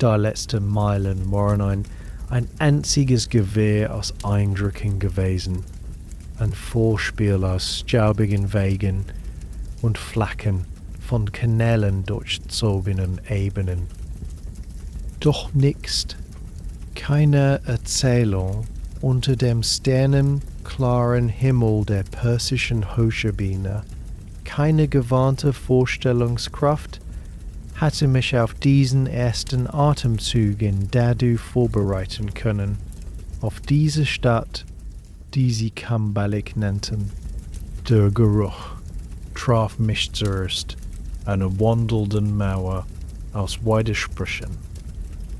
Die letzten Meilen waren ein einziges Gewehr aus Eindrücken gewesen, ein Vorspiel aus staubigen Wegen und Flacken von Kanälen durchzogenen Ebenen. Doch nichts, keine Erzählung unter dem sternenklaren Himmel der persischen Hochebene, keine gewarnte Vorstellungskraft hatte mich auf diesen ersten Atemzug in Dadu vorbereiten können, auf diese Stadt, die sie Kambalik nannten. Der Geruch traf mich zuerst, eine wandelnde Mauer aus Widersprüchen.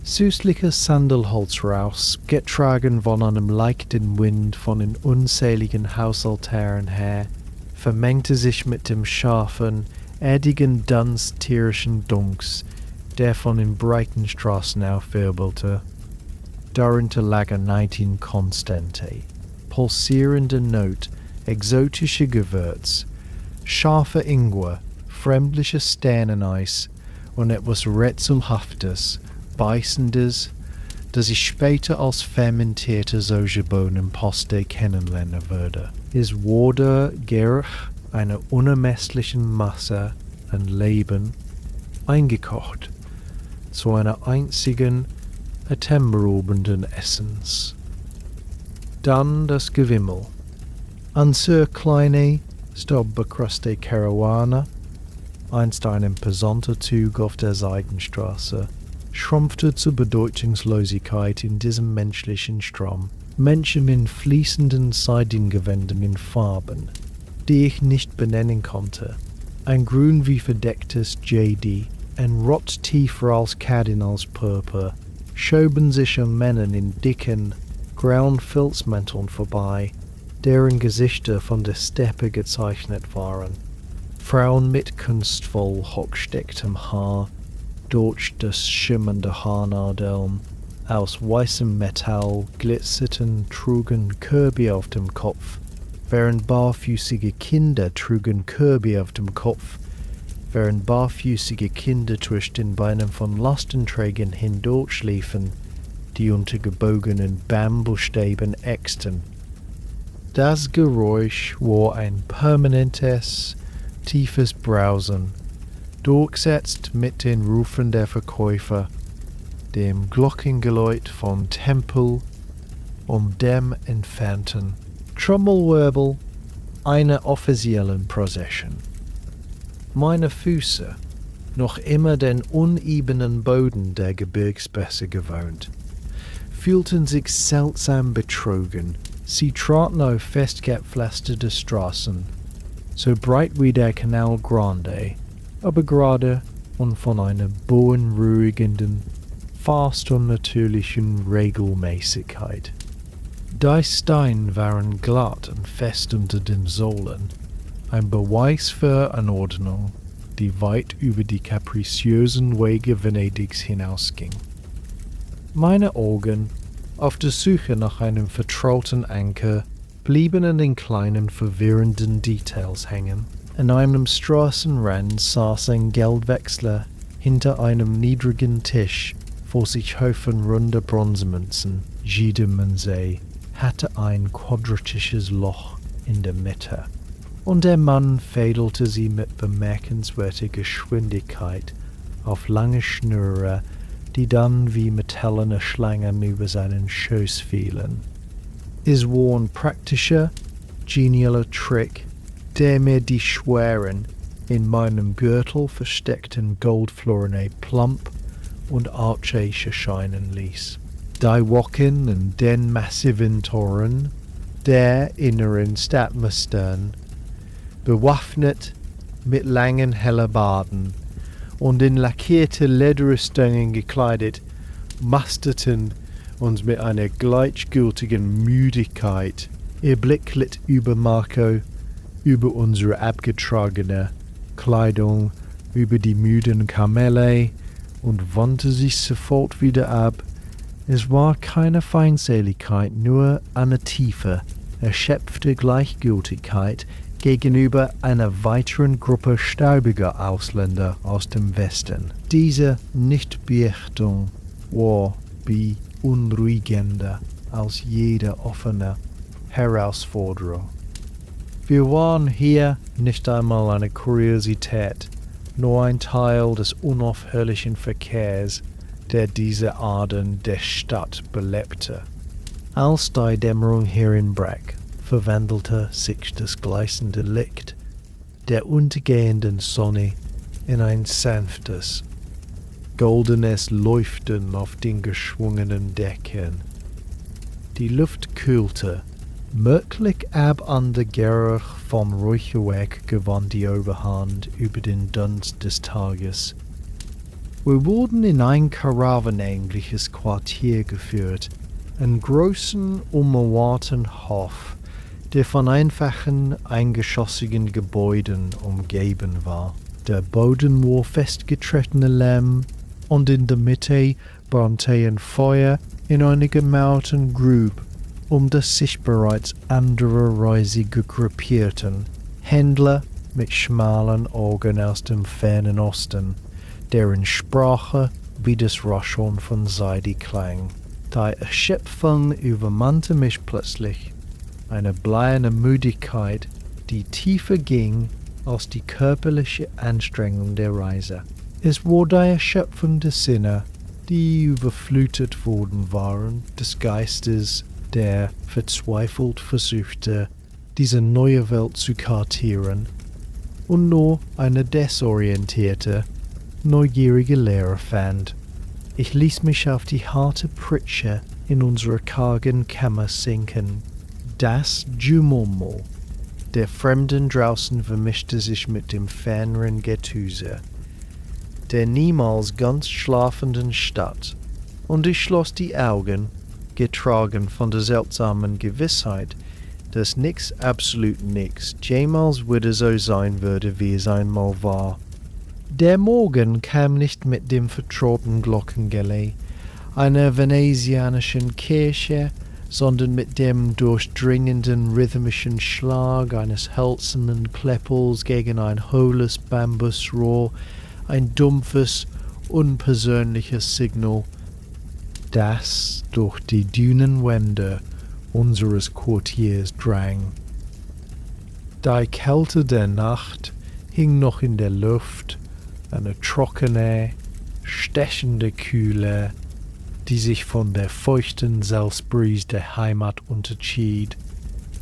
Süßliches Sandelholzraus, getragen von einem leichten Wind von den unzähligen Hausaltären her, vermengte sich mit dem scharfen, erdigen Dunst tierischen Dunks, der von den breiten Straßen aufwirbelte. Darunter lagen 19 Konstante, pulsierende Not, exotische Gewürz, scharfe Ingwer, fremdliches Sterneneis und etwas Rätselhaftes, Beißendes, das ich später als fermentierte Sojabohnenpaste kennenlernen würde. Es wurde gärig einer unermesslichen Masse an Leben eingekocht zu einer einzigen, atemberaubenden Essenz. Dann das Gewimmel. An sehr kleine, staubbekruste Karawane, einst ein imposanter Zug auf der Seidenstraße, schrumpfte zur Bedeutungslosigkeit in diesem menschlichen Strom. Menschen in fließenden Seidengewändern in Farben, die ich nicht benennen konnte. Ein grün wie verdecktes Jede, ein Rot tiefer als Kardinalspurpur, schoben sich an Männern in dicken, grauen Filzmänteln vorbei, deren Gesichter von der Steppe gezeichnet waren. Frauen mit kunstvoll hochstecktem Haar, durch das schimmernde Haarnadeln, aus weißem Metall glitzerten, trugen Körbe auf dem Kopf, während barfüßige Kinder trugen Körbe auf dem Kopf, während barfüßige Kinder durch den Beinen von Lastenträgern hindurchliefen, die unter gebogenen Bambusstäben ächzten. Das Geräusch war ein permanentes, tiefes Brausen, durchsetzt mit den Rufen der Verkäufer, dem Glockengeläut von Tempel und dem entfernten Trommelwirbel einer offiziellen Prozession. Meine Füße, noch immer den unebenen Boden der Gebirgspässe gewohnt, fühlten sich seltsam betrogen. Sie traten auf festgepflasterte Straßen, so breit wie der Canal Grande, aber gerade und von einer beunruhigenden, fast unnatürlichen Regelmäßigkeit. Die Steine waren glatt und fest unter den Sohlen, ein Beweis für Anordnung, die weit über die kapriziösen Wege Venedigs hinausging. Meine Augen, auf der Suche nach einem vertrauten Anker, blieben an den kleinen, verwirrenden Details hängen. An einem Straßenrand saß ein Geldwechsler hinter einem niedrigen Tisch, vor sich Häufen runder Bronzemünzen. Jede Münze hatte ein quadratisches Loch in der Mitte, und der Mann fädelte sie mit bemerkenswerter Geschwindigkeit auf lange Schnüre, die dann wie metallene Schlangen über seinen Schoß fielen. Es war ein praktischer, genialer Trick, der mir die schweren, in meinem Gürtel versteckten Goldflorine plump und archaisch erscheinen ließ. Die Wachen und den massiven Toren der inneren Stadtmauern, bewaffnet mit langen Hellebarden und in lackierte Lederrüstungen gekleidet, musterten uns mit einer gleichgültigen Müdigkeit. Ihr Blick glitt über Marco, über unsere abgetragene Kleidung, über die müden Kamele und wandte sich sofort wieder ab. Es war keine Feindseligkeit, nur eine tiefe, erschöpfte Gleichgültigkeit gegenüber einer weiteren Gruppe staubiger Ausländer aus dem Westen. Diese Nichtbeachtung war beunruhigender als jede offene Herausforderung. Wir waren hier nicht einmal eine Kuriosität, nur ein Teil des unaufhörlichen Verkehrs, der diese Adern der Stadt belebte. Als die Dämmerung hereinbrach, verwandelte sich das gleißende Licht der untergehenden Sonne in ein sanftes, goldenes Leuchten auf den geschwungenen Decken. Die Luft kühlte, merklich ab an der Geruch vom Räucherwerk gewann die Oberhand über den Dunst des Tages. Wir wurden in ein karawanähnliches Quartier geführt, einen großen, ummauerten Hof, der von einfachen, eingeschossigen Gebäuden umgeben war. Der Boden war festgetretene Lehm und in der Mitte brannte ein Feuer in einer gemauerten Grube, das sich bereits andere Reisige gruppierten, Händler mit schmalen Augen aus dem fernen Osten, deren Sprache wie das Rascheln von Seide klang. Die Erschöpfung übermannte mich plötzlich, eine bleierne Müdigkeit, die tiefer ging als die körperliche Anstrengung der Reise. Es war die Erschöpfung der Sinne, die überflutet worden waren, des Geistes, der verzweifelt versuchte, diese neue Welt zu kartieren und nur eine desorientierte, neugierige Lehre fand. Ich ließ mich auf die harte Pritsche in unserer kargen Kammer sinken. Das Gemurmel der Fremden draußen vermischte sich mit dem ferneren Getüse der niemals ganz schlafenden Stadt, und ich schloss die Augen, getragen von der seltsamen Gewissheit, dass nix, absolut nix, jemals wieder so sein würde, wie es einmal war. Der Morgen kam nicht mit dem vertrauten Glockengeläut einer venezianischen Kirche, sondern mit dem durchdringenden rhythmischen Schlag eines hölzernen Kleppels gegen ein hohles Bambusrohr, ein dumpfes, unpersönliches Signal, das durch die dünnen Wände unseres Quartiers drang. Die Kälte der Nacht hing noch in der Luft, eine trockene, stechende Kühle, die sich von der feuchten Salzbrise der Heimat unterschied.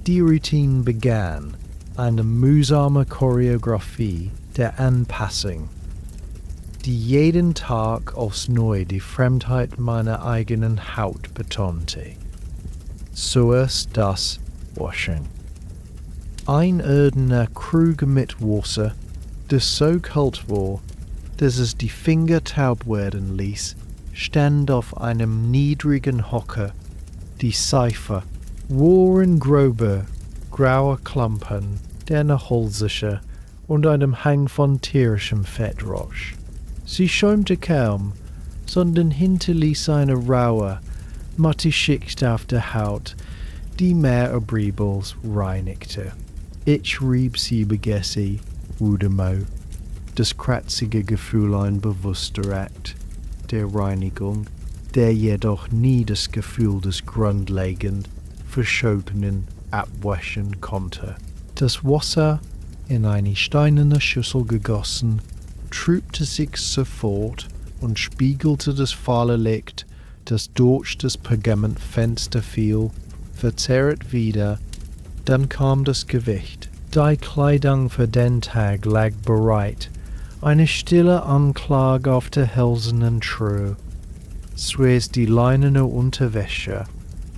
Die Routine begann, eine mühsame Choreografie der Anpassung, die jeden Tag aufs Neue die Fremdheit meiner eigenen Haut betonte. Zuerst das Waschen. Ein irdener Krug mit Wasser, das so kalt war, dass es die Finger taub werden ließ, stand auf einem niedrigen Hocker. Die Seife war in grober, grauer Klumpen, der nach holzischer und einem Hang von tierischem Fett roch. Sie schäumte kaum, sondern hinterließ eine raue, matte Schicht auf der Haut, die Meerabriebels reinigte. Ich rieb sie Begesse, Rudemo, das kratzige Gefühl ein bewusster Akt der Reinigung, der jedoch nie das Gefühl des grundlegend Verschobenen abwaschen konnte. Das Wasser, in eine steinerne Schüssel gegossen, trübte sich sofort und spiegelte das fahle Licht, das durch das Pergamentfenster fiel, verzerrt wieder. Dann kam das Gewicht. Die Kleidung für den Tag lag bereit, eine stille Anklage auf der hölzernen Truhe. Zuerst die leinene Unterwäsche,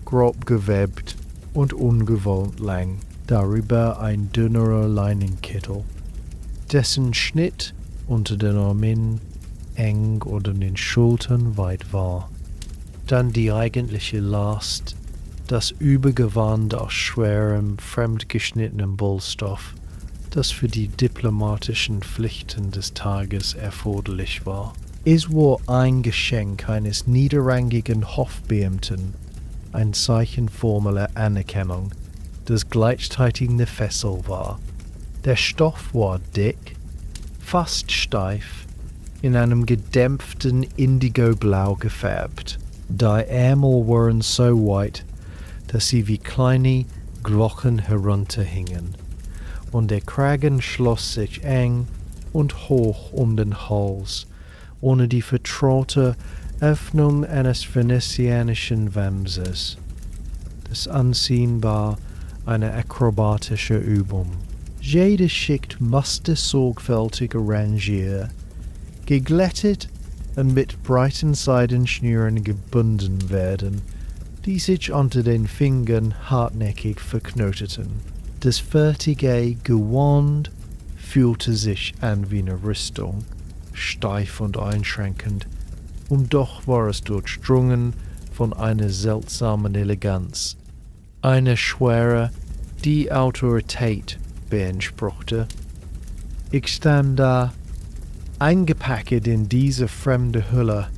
grob gewebt und ungewohnt lang, darüber ein dünnerer Leinenkittel, dessen Schnitt unter den Armen eng oder den Schultern weit war. Dann die eigentliche Last, das Übergewand aus schwerem, fremdgeschnittenem Wollstoff, das für die diplomatischen Pflichten des Tages erforderlich war. Es war ein Geschenk eines niederrangigen Hofbeamten, ein Zeichen formeller Anerkennung, das gleichzeitig eine Fessel war. Der Stoff war dick, fast steif, in einem gedämpften Indigoblau gefärbt. Die Ärmel waren so weit, dass sie wie kleine Glocken herunterhingen, und der Kragen schloss sich eng und hoch um den Hals, ohne die vertraute Öffnung eines venezianischen Wamses. Das Anziehen war eine akrobatische Übung. Jede Schicht musste sorgfältig arrangiert, geglättet und mit breiten Seidenschnüren gebunden werden, die sich unter den Fingern hartnäckig verknoteten. Das fertige Gewand fühlte sich an wie eine Rüstung, steif und einschränkend, und doch war es durchdrungen von einer seltsamen Eleganz, eine Schwere, die Autorität beanspruchte. Ich stand da, eingepackt in diese fremde Hülle,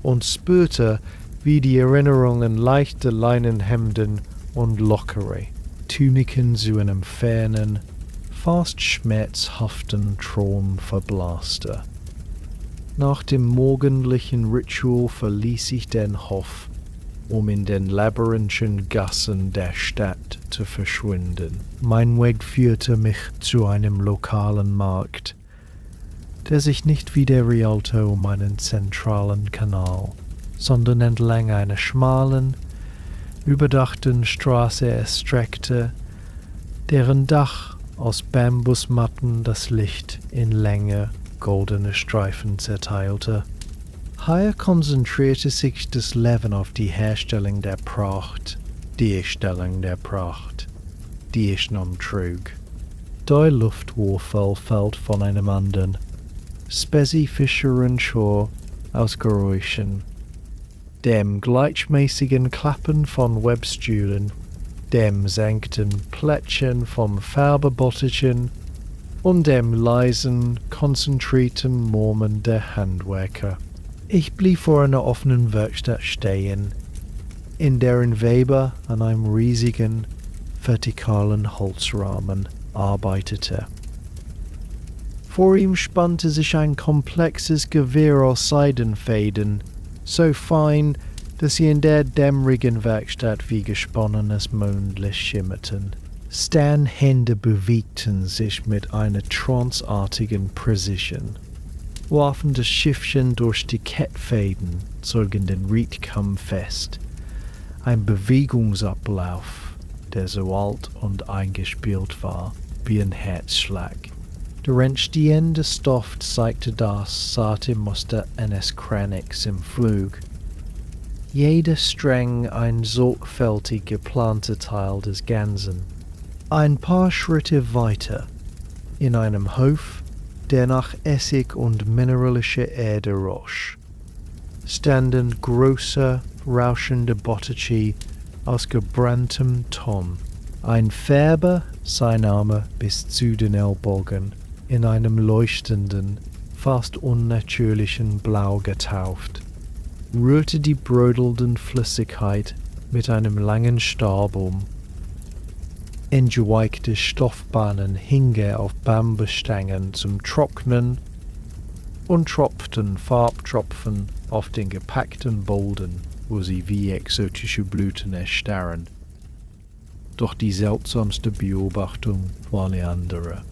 und spürte, wie die Erinnerungen leichte Leinenhemden und lockere Tuniken zu einem fernen, fast schmerzhaften Traum verblasste. Nach dem morgendlichen Ritual verließ ich den Hof, um in den labyrinthischen Gassen der Stadt zu verschwinden. Mein Weg führte mich zu einem lokalen Markt, der sich nicht wie der Rialto um einen zentralen Kanal, sondern entlang einer schmalen, überdachten Straße erstreckte, deren Dach aus Bambusmatten das Licht in lange, goldene Streifen zerteilte. Hier konzentrierte sich das Leben auf die Herstellung der Pracht, die Erstellung der Pracht, die ich nun trug. Die Luftwurfel fällt von einem anderen, spezifischen Schor aus Geräuschen, dem gleichmäßigen Klappen von Webstühlen, dem sanften Plätschern vom Färbebotterchen und dem leisen, konzentrierten Murmeln der Handwerker. Ich blieb vor einer offenen Werkstatt stehen, in deren Weber an einem riesigen, vertikalen Holzrahmen arbeitete. Vor ihm spannte sich ein komplexes Gewirr aus Seidenfäden, so fein, dass sie in der dämmerigen Werkstatt wie gesponnenes Mondlicht schimmerten. Sternhände bewegten sich mit einer tranceartigen Präzision, warfen das Schiffchen durch die Kettfäden, zogen den Riedkamm fest. Ein Bewegungsablauf, der so alt und eingespielt war wie ein Herzschlag. Der entstehende Stoff zeigte das zarte Muster eines Kranichs im Flug. Jeder Strang ein sorgfältig geplanter Teil des Ganzen. Ein paar Schritte weiter, in einem Hof, der nach Essig und mineralischer Erde roch, standen große, rauschende Bottici aus gebranntem Ton. Ein Färber, sein Name bis zu den Ellbogen, in einem leuchtenden, fast unnatürlichen Blau getaucht, rührte die brodelnden Flüssigkeit mit einem langen Stab um. Entgeweigte Stoffbahnen hingen auf Bambusstangen zum Trocknen und tropften Farbtropfen auf den gepackten Boden, wo sie wie exotische Blüten erstarren. Doch die seltsamste Beobachtung war eine andere.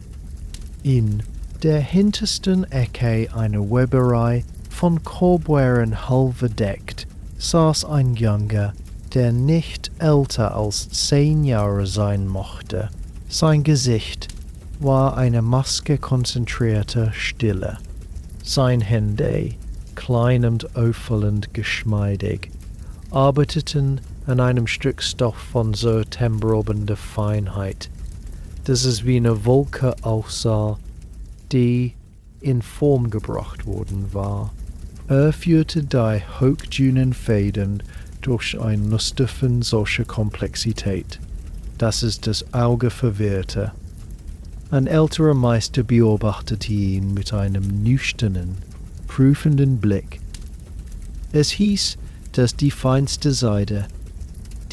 In der hintersten Ecke einer Weberei, von Korbwaren halb verdeckt, saß ein Junge, der nicht älter als 10 Jahre sein mochte. Sein Gesicht war eine Maske konzentrierter Stille. Seine Hände, klein und auffallend geschmeidig, arbeiteten an einem Stück Stoff von so atemberaubender Feinheit, dass es wie eine Wolke aussah, die in Form gebracht worden war. Führte die hochdünnen Fäden durch ein Muster von solcher Komplexität, dass es das Auge verwirrte. Ein älterer Meister beobachtete ihn mit einem nüchternen, prüfenden Blick. Es hieß, dass die feinste Seide,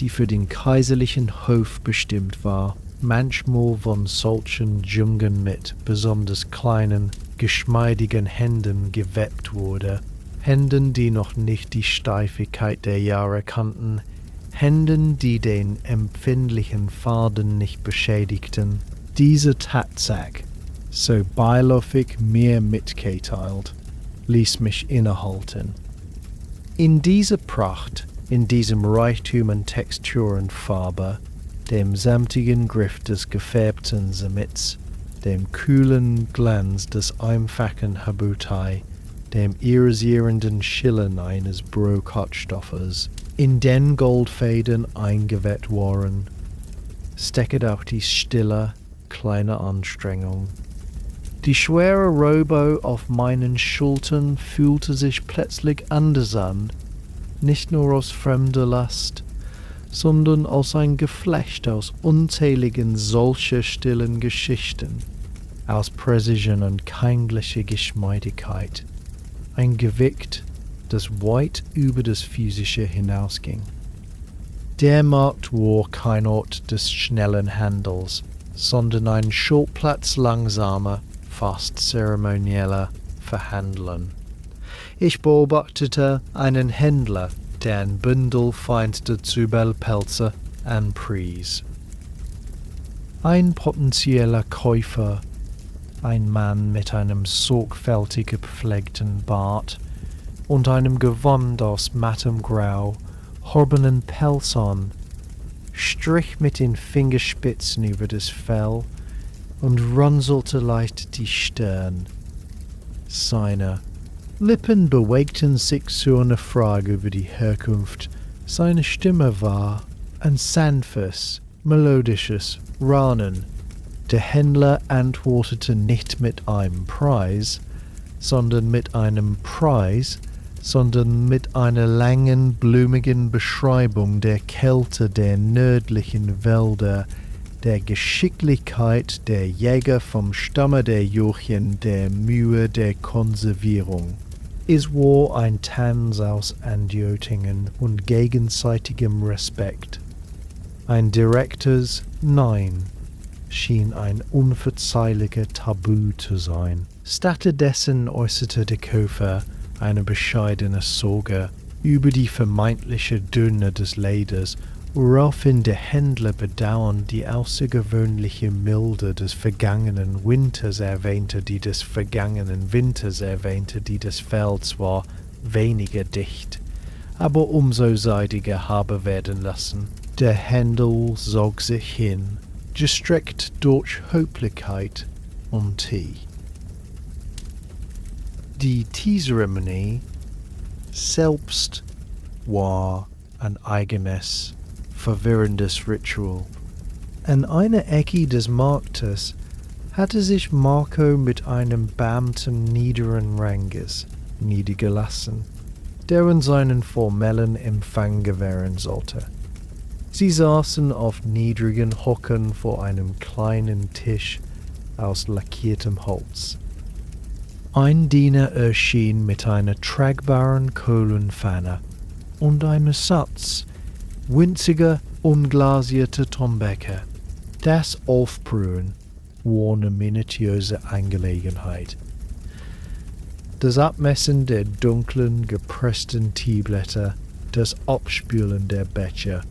die für den kaiserlichen Hof bestimmt war, manchmal von solchen Jungen mit besonders kleinen, geschmeidigen Händen gewebt wurde, Händen, die noch nicht die Steifigkeit der Jahre kannten, Händen, die den empfindlichen Faden nicht beschädigten. Diese Tatsache, so beiläufig mir mitgeteilt, ließ mich innehalten. In dieser Pracht, in diesem Reichtum an Textur und Farbe, dem samtigen Griff des gefärbten Samits, dem kühlen Glanz des einfachen Habutai, dem irisierenden Schillern eines Brokatstoffes, in den Goldfäden eingewettet waren, stecket auch die stille, kleine Anstrengung. Die schwere Robe auf meinen Schultern fühlte sich plötzlich anders an, nicht nur aus fremder Last, sondern als ein Geflecht aus unzähligen solcher stillen Geschichten, aus Präzision und kindlicher Geschmeidigkeit, ein Gewicht, das weit über das Physische hinausging. Der Markt war kein Ort des schnellen Handels, sondern ein Schauplatz langsamer, fast zeremonieller Verhandeln. Ich beobachtete einen Händler, der ein Bündel feinster Zubelpelze anpries. Ein potenzieller Käufer, ein Mann mit einem sorgfältig gepflegten Bart und einem Gewand aus mattem Grau, hobenen Pelz an, strich mit den Fingerspitzen über das Fell und runzelte leicht die Stirn. Seine Lippen bewegten sich zu einer Frage über die Herkunft. Seine Stimme war ein sanftes, melodisches Raunen. Der Händler antwortete nicht mit einem Preis, sondern mit einem Preis, sondern mit einer langen, blumigen Beschreibung der Kälte der nördlichen Wälder, der Geschicklichkeit der Jäger vom Stamme der Jurchen, der Mühe der Konservierung. Es war ein Tanz aus Andeutungen und gegenseitigem Respekt. Ein direktes Nein schien ein unverzeihlicher Tabu zu sein. Stattdessen äußerte der Käufer eine bescheidene Sorge über die vermeintliche Dünne des Leders, woraufhin der Händler bedauernd die außergewöhnliche Milde des vergangenen Winters erwähnte, die des Fell zwar weniger dicht, aber umso seidiger habe werden lassen. Der Händel zog sich hin, gestreckt durch Höflichkeit und Tee. Die Teezeremonie selbst war ein eigenes, verwirrendes Ritual. An einer Ecke des Marktes hatte sich Marco mit einem Beamten niederen Ranges niedergelassen, der in seinen formellen Empfang gewähren sollte. Sie saßen auf niedrigen Hocken vor einem kleinen Tisch aus lackiertem Holz. Ein Diener erschien mit einer tragbaren Kohlenpfanne und einem Satz winziger, unglasierter Tombecker. Das Aufbrühen war eine minutiöse Angelegenheit. Das Abmessen der dunklen, gepressten Teeblätter, das Abspülen der Becher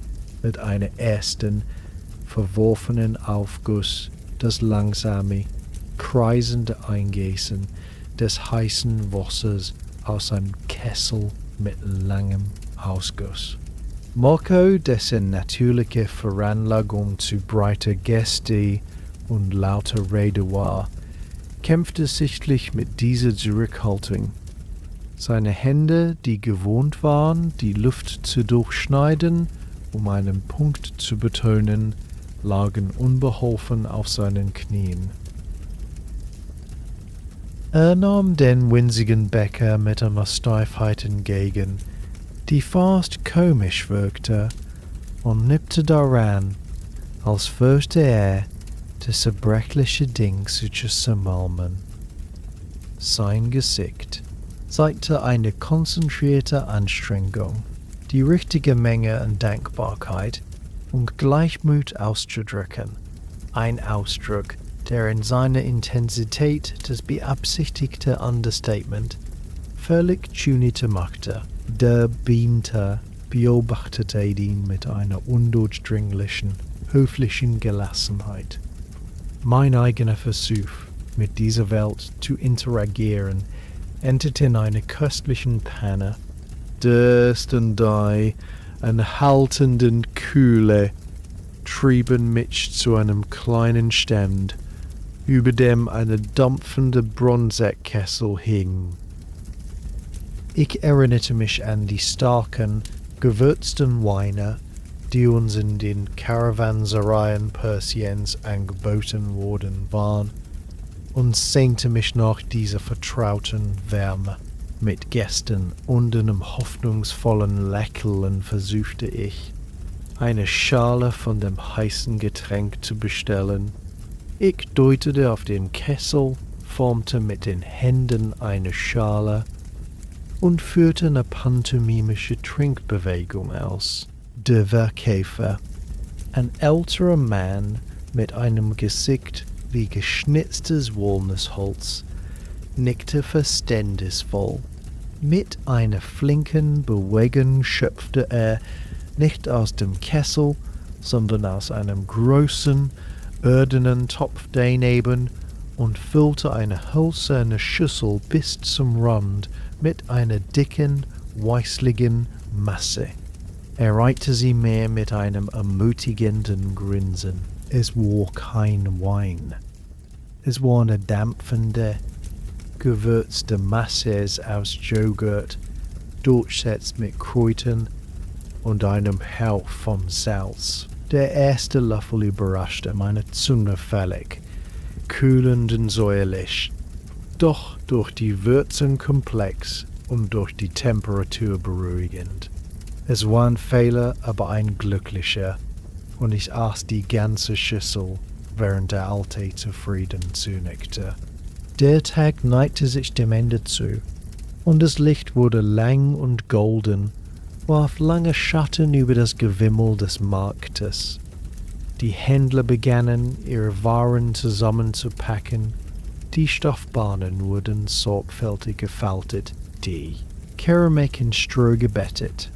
mit einem ersten, verworfenen Aufguss, das langsame, kreisende Eingießen des heißen Wassers aus einem Kessel mit langem Ausguss. Marco, dessen natürliche Veranlagung zu breiter Geste und lauter Rede war, kämpfte sichtlich mit dieser Zurückhaltung. Seine Hände, die gewohnt waren, die Luft zu durchschneiden, um einen Punkt zu betonen, lagen unbeholfen auf seinen Knien. Er nahm den winzigen Becher mit einer Steifheit entgegen, die fast komisch wirkte, und nippte daran, als fürchte er, das zerbrechliche Ding zu zermalmen. Sein Gesicht zeigte eine konzentrierte Anstrengung, die richtige Menge an Dankbarkeit und Gleichmut auszudrücken, ein Ausdruck, der in seiner Intensität das beabsichtigte Understatement völlig zunichte machte. Der Beamte beobachtete ihn mit einer undurchdringlichen, höflichen Gelassenheit. Mein eigener Versuch, mit dieser Welt zu interagieren, endete in einer köstlichen Panne. Durst und die enthaltenden Kühle trieben mich zu einem kleinen Stand, über dem eine dampfende Bronzekessel hing. Ich erinnerte mich an die starken, gewürzten Weine, die uns in den Karawansereien Persiens angeboten worden waren, und sehnte mich nach dieser vertrauten Wärme. Mit Gästen und einem hoffnungsvollen Lächeln versuchte ich, eine Schale von dem heißen Getränk zu bestellen. Ich deutete auf den Kessel, formte mit den Händen eine Schale und führte eine pantomimische Trinkbewegung aus. Der Verkäufer, ein älterer Mann mit einem Gesicht wie geschnitztes Walnussholz, nickte verständnisvoll. Mit einer flinken Bewegung schöpfte er nicht aus dem Kessel, sondern aus einem großen, ödenen Topf daneben und füllte eine hölzerne Schüssel bis zum Rand mit einer dicken, weißlichen Masse. Er reichte sie mir mit einem ermutigenden Grinsen. Es war kein Wein. Es war eine dampfende, gewürzte Masse aus Joghurt, durchsetzt mit Kräutern und einem Hauch vom Salz. Der erste Löffel überraschte meine Zunge völlig, kühlend und säuerlich, doch durch die Würzen komplex und durch die Temperatur beruhigend. Es war ein Fehler, aber ein glücklicher, und ich aß die ganze Schüssel, während der Alte zufrieden zunickte. Der Tag neigte sich dem Ende zu, und das Licht wurde lang und golden, warf lange Schatten über das Gewimmel des Marktes. Die Händler begannen, ihre Waren zusammenzupacken, die Stoffbahnen wurden sorgfältig gefaltet, die Keramik in Stroh gebettet.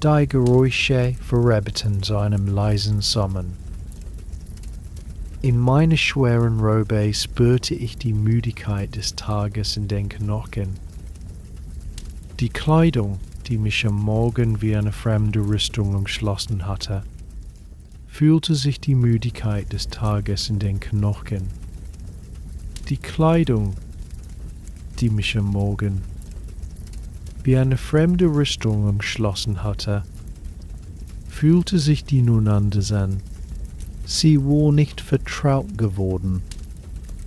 Die Geräusche verrabbten zu einem leisen Summen. In meiner schweren Robe spürte ich die Müdigkeit des Tages in den Knochen. Die Kleidung, die mich am Morgen wie eine fremde Rüstung umschlossen hatte, fühlte sich die Müdigkeit des Tages in den Knochen. Die Kleidung, die mich am Morgen wie eine fremde Rüstung umschlossen hatte, fühlte sich die nun anders an. Sie war nicht vertraut geworden,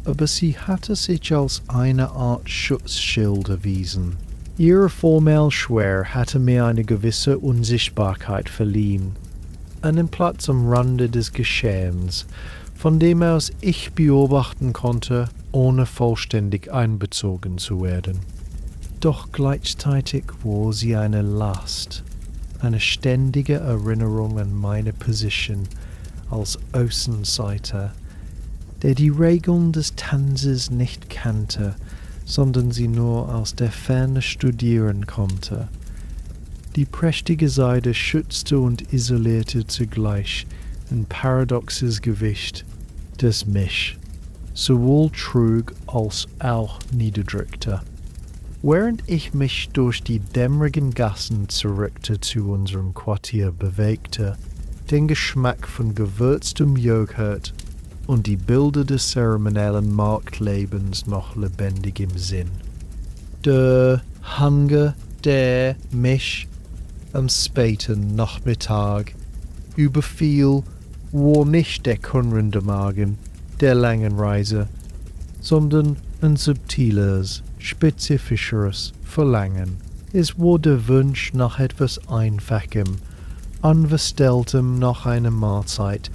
aber sie hatte sich als eine Art Schutzschild erwiesen. Ihre formelle Schwere hatte mir eine gewisse Unsichtbarkeit verliehen, einen Platz am Rande des Geschehens, von dem aus ich beobachten konnte, ohne vollständig einbezogen zu werden. Doch gleichzeitig war sie eine Last, eine ständige Erinnerung an meine Position als Außenseiter, der die Regeln des Tanzes nicht kannte, sondern sie nur aus der Ferne studieren konnte. Die prächtige Seide schützte und isolierte zugleich ein paradoxes Gewicht, das mich sowohl trug als auch niederdrückte. Während ich mich durch die dämmerigen Gassen zurückte zu unserem Quartier bewegte, den Geschmack von gewürztem Joghurt und die Bilder des zeremoniellen Marktlebens noch lebendig im Sinn. Der Hunger, der mich am späten Nachmittag überfiel, war nicht der knurrende Magen der langen Reise, sondern ein subtiles, spezifischeres Verlangen. Es war der Wunsch nach etwas Einfachem, Unverstelltem nach einer Mahlzeit,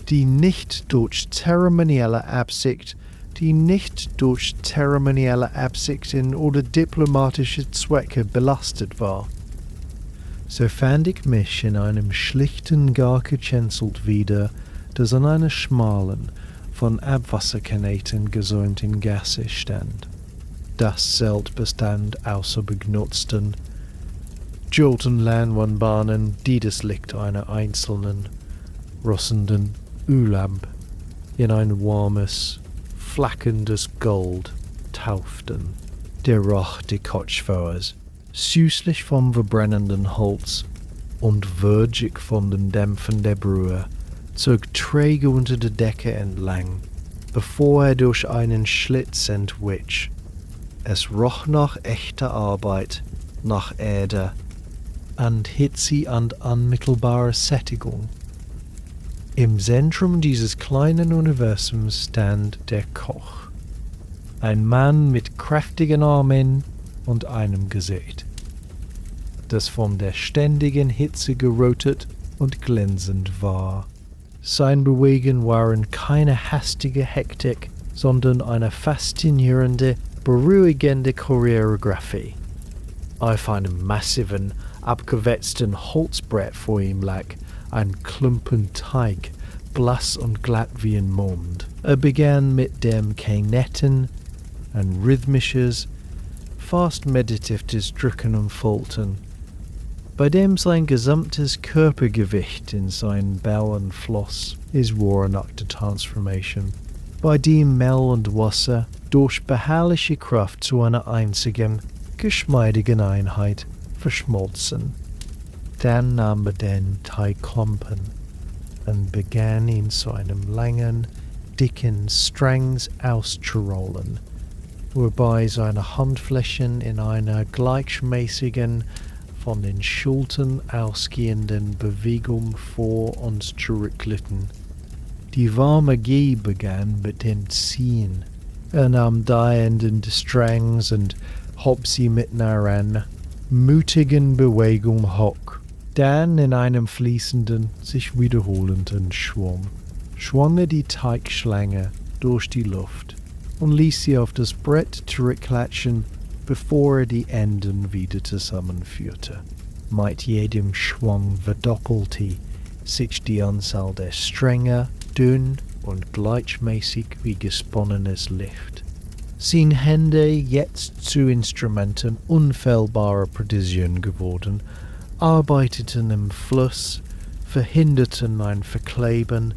die nicht durch zeremonielle Absichten oder diplomatische Zwecke belastet war. So fand ich mich in einem schlichten Garkenzelt wieder, das an einer schmalen, von Abwasserkanäten gesäumten Gasse stand. Das Zelt bestand außer benutzten, jolten Leinwandbahnen, die das Licht einer einzelnen, rossenden Öllampe in ein warmes, flackerndes Gold tauften. Der Rauch des Kochfeuers, süßlich vom verbrennenden Holz und würzig von den Dämpfen der Brühe, zog träge unter der Decke entlang, bevor er durch einen Schlitz entwich. Es roch nach echter Arbeit, nach Erde, an Hitze und unmittelbarer Sättigung. Im Zentrum dieses kleinen Universums stand der Koch, ein Mann mit kräftigen Armen und einem Gesicht, das von der ständigen Hitze gerötet und glänzend war. Sein Bewegen waren keine hastige Hektik, sondern eine faszinierende, beruhigende Choreografie. Auf einem massiven, abgewetzten Holzbrett vor ihm lag ein Klumpen Teig, blass und glatt wie ein Mond. Er begann mit dem Knetten, ein rhythmisches, fast meditatives Drücken und Foltern, bei dem sein gesamtes Körpergewicht in seinen Bauern floss. Es war eine Akt der Transformation, bei dem Mehl und Wasser durch beharrliche Kraft zu einer einzigen, geschmeidigen Einheit verschmolzen. Dann nahm er den Teigklumpen und begann ihn zu einem langen, dicken Strangs auszurollen, wobei seine Handflächen in einer gleichmäßigen, von den Schultern ausgehenden Bewegung vor und zurückglitten. Die warme G begann mit dem Ziehen. Er nahm dauernd die Strangs und hob sie mit einer mutigen Bewegung hoch. Dann in einem fließenden, sich wiederholenden Schwung schwang er die Teigschlange durch die Luft und ließ sie auf das Brett zurückklatschen, bevor er die Enden wieder zusammenführte. Mit jedem Schwung verdoppelte sich die Anzahl der Stränge, dünn und gleichmäßig wie gesponnenes Licht. Seine Hände, jetzt zu Instrumenten unfehlbarer Präzision geworden, arbeiteten im Fluss, verhinderten ein Verkleben,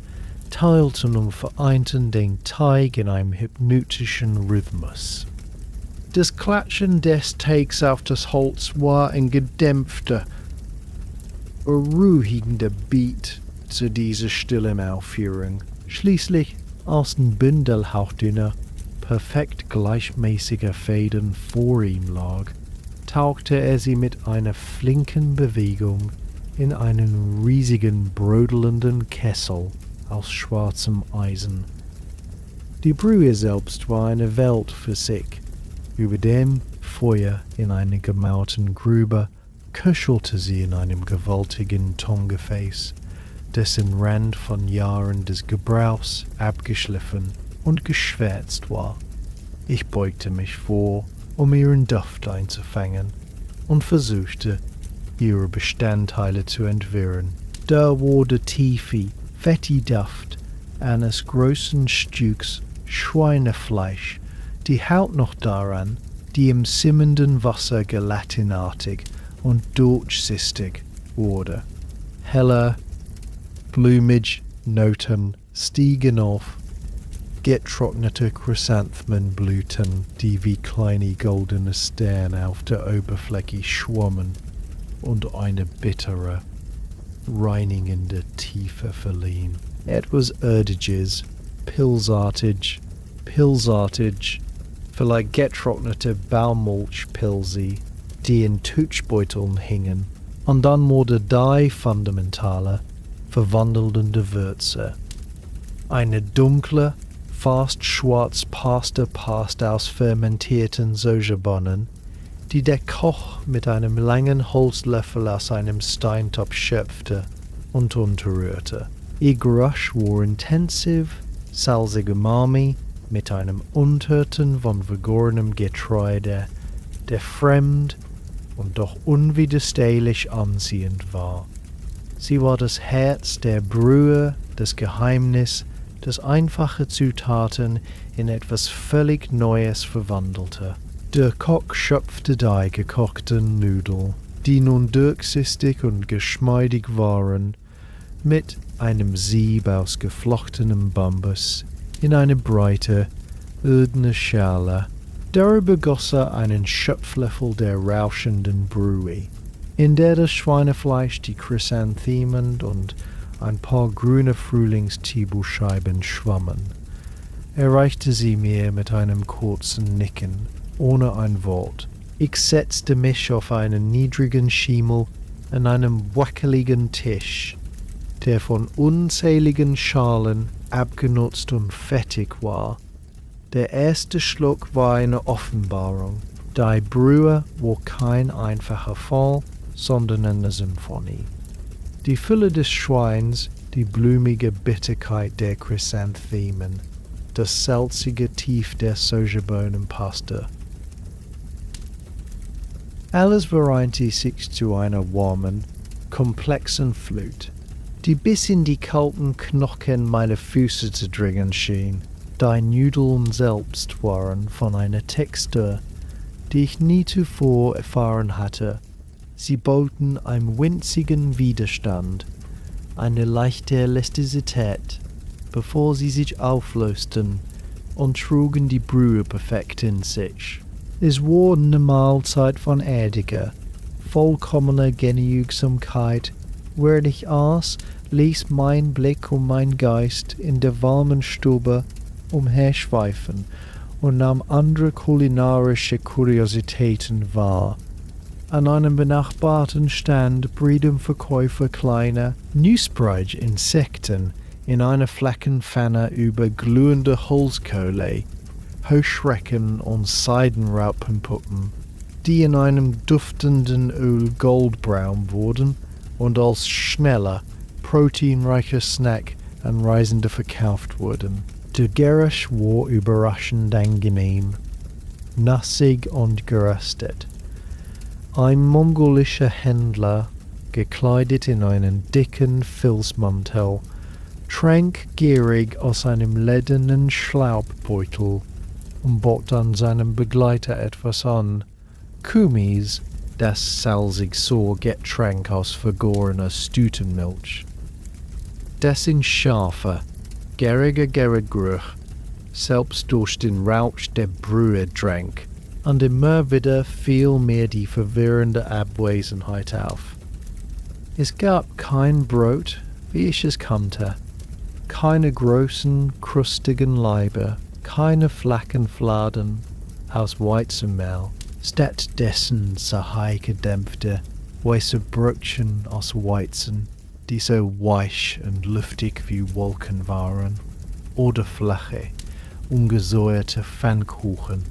teilten und vereinten den Teig in einem hypnotischen Rhythmus. Das Klatschen des Teigs auf das Holz war ein gedämpfter, beruhigender Beat zu dieser stillen Aufführung. Schließlich, als ein Bündel hauchdünner, perfekt gleichmäßiger Fäden vor ihm lag, tauchte er sie mit einer flinken Bewegung in einen riesigen, brodelnden Kessel aus schwarzem Eisen. Die Brühe selbst war eine Welt für sich. Über dem Feuer in einer gemauerten Grube köchelte sie in einem gewaltigen Tongefäß, dessen Rand von Jahren des Gebrauchs abgeschliffen und geschwärzt war. Ich beugte mich vor, um ihren Duft einzufangen, und versuchte, ihre Bestandteile zu entwirren. Da wurde tiefe, fette Duft eines großen Stücks Schweinefleisch, die Haut noch daran, die im simmenden Wasser gelatinartig und durchsichtig wurde. Helle, blumig Noten stiegen auf, getrocknete Chrysanthemenblüten, die wie kleine goldene Sterne auf der Oberfläche schwammen und eine bittere, reinigende Tiefe verliehen. Etwas Erdiges, pilzartig, vielleicht getrocknete Baumwollpilze, die in Tuchbeuteln hingen, und dann wurde drei fundamentale, verwandelnde Würze. Eine dunkle, fast schwarz Paste aus fermentierten Sojabohnen, die der Koch mit einem langen Holzlöffel aus einem Steintopf schöpfte und unterrührte. Ihr Geruch war intensiv, salzig umami, mit einem Unterton von vergorenem Getreide, der fremd und doch unwiderstehlich anziehend war. Sie war das Herz der Brühe, das Geheimnis, das einfache Zutaten in etwas völlig Neues verwandelte. Der Koch schöpfte die gekochten Nudeln, die nun durchsichtig und geschmeidig waren, mit einem Sieb aus geflochtenem Bambus in eine breite, ödene Schale. Darüber goss er einen Schöpflöffel der rauschenden Brühe, in der das Schweinefleisch, die Chrysanthemen und ein paar grüne Frühlingstibuscheiben schwammen. Er reichte sie mir mit einem kurzen Nicken, ohne ein Wort. Ich setzte mich auf einen niedrigen Schemel an einem wackeligen Tisch, der von unzähligen Schalen abgenutzt und fettig war. Der erste Schluck war eine Offenbarung. Die Brühe war kein einfacher Fall, sondern eine Symphonie. Die Fülle des Schweins, die blumige Bitterkeit der Chrysanthemen, das salzige Tief der Sojabohnenpaste. Alles vereinte sich zu einer warmen, komplexen Flut, die bis in die kalten Knochen meiner Füße zu dringen schien. Die Nudeln selbst waren von einer Textur, die ich nie zuvor erfahren hatte. Sie boten einen winzigen Widerstand, eine leichte Elastizität, bevor sie sich auflösten und trugen die Brühe perfekt in sich. Es war eine Mahlzeit von erdiger, vollkommener Genügsamkeit. Während ich aß, ließ mein Blick und mein Geist in der warmen Stube umherschweifen und nahm andere kulinarische Kuriositäten wahr. An einem benachbarten Stand brieten Verkäufer kleine Newsbread-Insekten in einer flachen Pfanne über glühende Holzkohle, Heuschrecken und Seidenraupenpuppen, die in einem duftenden Öl goldbraun wurden und als schneller, proteinreicher Snack an Reisende verkauft wurden. Der Gericht war überraschend angenehm, nassig und geröstet. Ein mongolischer Händler, gekleidet in einen dicken Filzmantel, trank gierig aus einem ledernen Schlaubbeutel und bot dann seinem Begleiter etwas an. Kumis, das salzig-sauer Getränk aus vergorener Stutenmilch, dessen scharfer, gäriger Geruch selbst durch den Rausch der Brühe drank, und immer wieder fiel mir die verwirrende Abwesenheit auf. Es gab kein Brot, wie ich es kannte, keine großen, krustigen Laibe, keine flachen Fladen aus Weizenmehl, stattdessen zahai gedämpfte, weiße Brötchen aus Weizen, die so weich und luftig wie Wolken waren, oder flache, ungesäuerte Pfannkuchen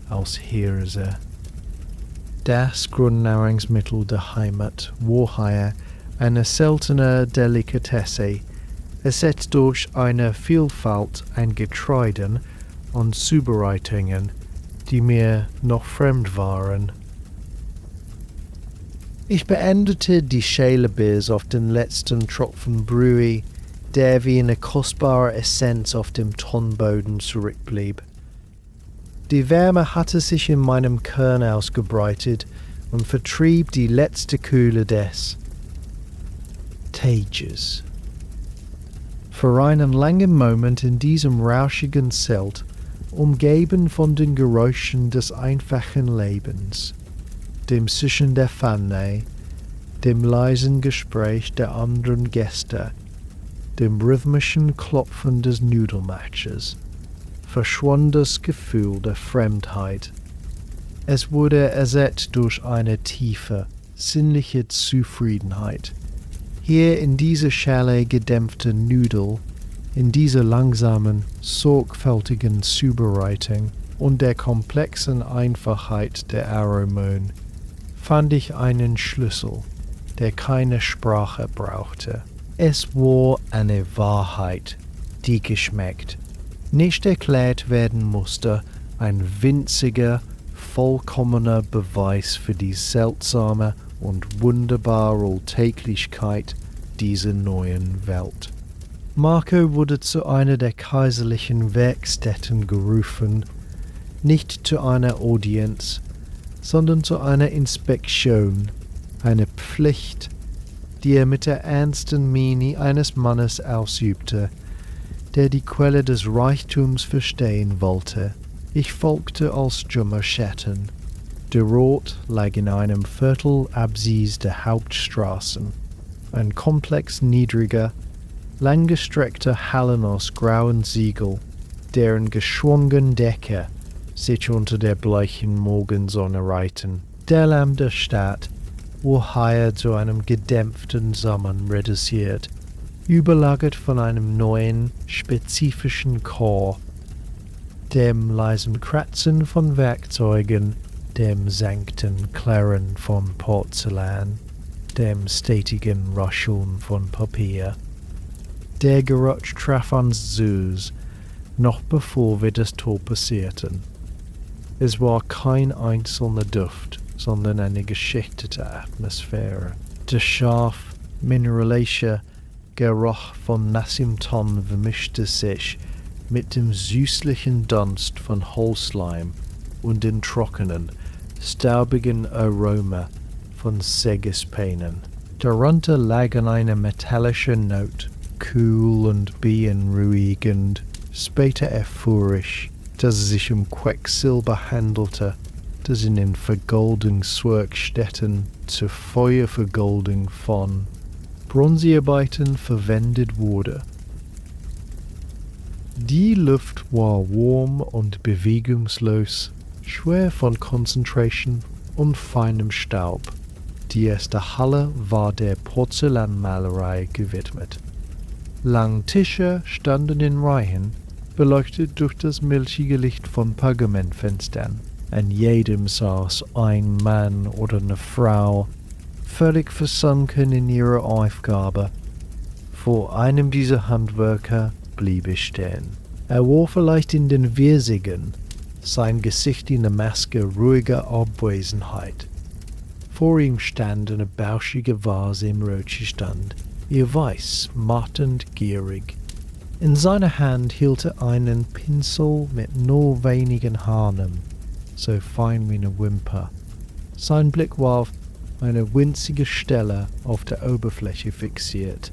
aus Hirse. Das Grundnahrungsmittel der Heimat war hier eine seltene Delikatesse, ersetzt durch eine Vielfalt an Getreiden und Zubereitungen, die mir noch fremd waren. Ich beendete die Schale bis auf den letzten Tropfen Brühe, der wie eine kostbare Essenz auf dem Tonboden zurückblieb. Die Wärme hatte sich in meinem Kern ausgebreitet und vertrieb die letzte Kühle des Tages. Für einen langen Moment in diesem rauschigen Zelt, umgeben von den Geräuschen des einfachen Lebens, dem Zischen der Pfanne, dem leisen Gespräch der anderen Gäste, dem rhythmischen Klopfen des Nudelmatches, verschwand das Gefühl der Fremdheit. Es wurde ersetzt durch eine tiefe, sinnliche Zufriedenheit. Hier in dieser Schale gedämpfte Nudel, in dieser langsamen, sorgfältigen Zubereitung und der komplexen Einfachheit der Aromen fand ich einen Schlüssel, der keine Sprache brauchte. Es war eine Wahrheit, die geschmeckt, nicht erklärt werden musste, ein winziger, vollkommener Beweis für die seltsame und wunderbare Alltäglichkeit dieser neuen Welt. Marco wurde zu einer der kaiserlichen Werkstätten gerufen, nicht zu einer Audienz, sondern zu einer Inspektion, eine Pflicht, die er mit der ernsten Miene eines Mannes ausübte, der die Quelle des Reichtums verstehen wollte. Ich folgte als stummer Schatten. Der Ort lag in einem Viertel abseits der Hauptstraßen. Ein Komplex niedriger, langgestreckter Hallen aus grauen Ziegel, deren geschwungene Decke sich unter der bleichen Morgensonne reihten. Der Lärm der Stadt wurde zu einem gedämpften Summen reduziert, überlagert von einem neuen, spezifischen Chor, dem leisen Kratzen von Werkzeugen, dem sanften Klirren von Porzellan, dem stetigen Rascheln von Papier. Der Geruch traf uns Sus, noch bevor wir das Tor passierten. Es war kein einzelner Duft, sondern eine geschichtete Atmosphäre. Der scharf, mineralische Geruch von nassem Ton vermischte sich mit dem süßlichen Dunst von Holzleim und dem trockenen, staubigen Aroma von Sägespänen. Darunter lag eine metallische Note, kühl und beunruhigend. Später erfuhr ich, dass es sich Quecksilber handelte, das in den Vergoldungswerkstätten zur Feuervergoldung von Bronzearbeiten verwendet wurde. Die Luft war warm und bewegungslos, schwer von Konzentration und feinem Staub. Die erste Halle war der Porzellanmalerei gewidmet. Lange Tische standen in Reihen, beleuchtet durch das milchige Licht von Pergamentfenstern. An jedem saß ein Mann oder eine Frau, völlig versunken in ihrer Aufgabe. Vor einem dieser Handwerker blieb ich stehen. Er war vielleicht in den Vierzigen, sein Gesicht in der Maske ruhiger Abwesenheit. Vor ihm stand eine bauschige Vase im Rotstand, ihr weiß, mattend gierig. In seiner Hand hielt er einen Pinsel mit nur wenigen Haaren, so fein wie eine Wimper. Sein Blick war auf eine winzige Stelle auf der Oberfläche fixiert.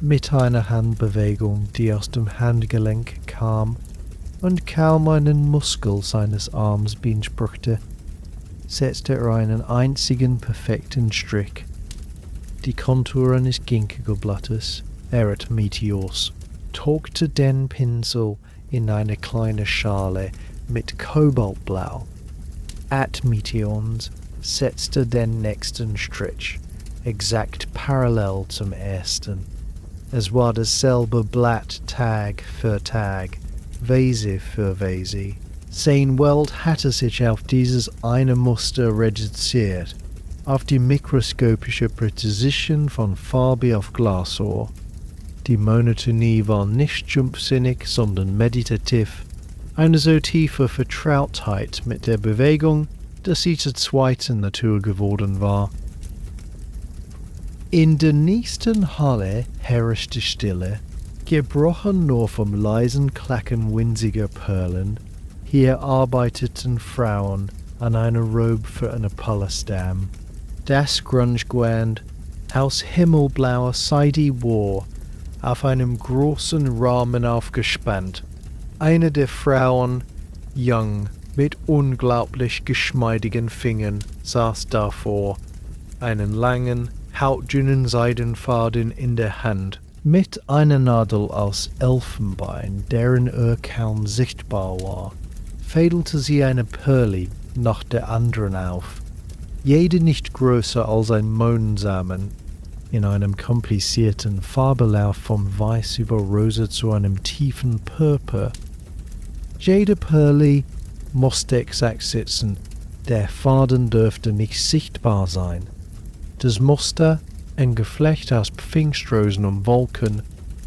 Mit einer Handbewegung, die aus dem Handgelenk kam und kaum einen Muskel seines Arms beanspruchte, setzte er einen einzigen perfekten Strich. Die Kontur eines Ginkgoblattes, Meteors, tauchte den Pinsel in eine kleine Schale mit Kobaltblau. Meteors setzte den nächsten Strich, exakt parallel zum ersten. Es war dasselbe Blatt Tag für Tag, Vase für Vase. Seine Welt hatte sich auf dieses eine Muster reduziert, auf die mikroskopische Präzision von Farbe auf Glasrohr. Die Monotonie war nicht stumpfsinnig, sondern meditativ. Eine so tiefe Vertrautheit mit der Bewegung, dass sie zur zweiten Natur geworden war. In der nächsten Halle herrschte Stille, gebrochen nur vom leisen Klacken winziger Perlen. Hier arbeiteten Frauen an einer Robe für eine Palastdame. Das Grungegewand aus himmelblauer Seide war auf einem großen Rahmen aufgespannt. Eine der Frauen, jung, mit unglaublich geschmeidigen Fingern, saß davor, einen langen, hautdünnen Seidenfaden in der Hand, mit einer Nadel aus Elfenbein, deren Öhr kaum sichtbar war, fädelte sie eine Perle nach der anderen auf, jede nicht größer als ein Mohnsamen, in einem komplizierten Farbelauf von Weiß über Rose zu einem tiefen Purpur. Jede Perle musste exakt sitzen, der Faden dürfte nicht sichtbar sein. Das Muster, ein Geflecht aus Pfingstrosen und Wolken,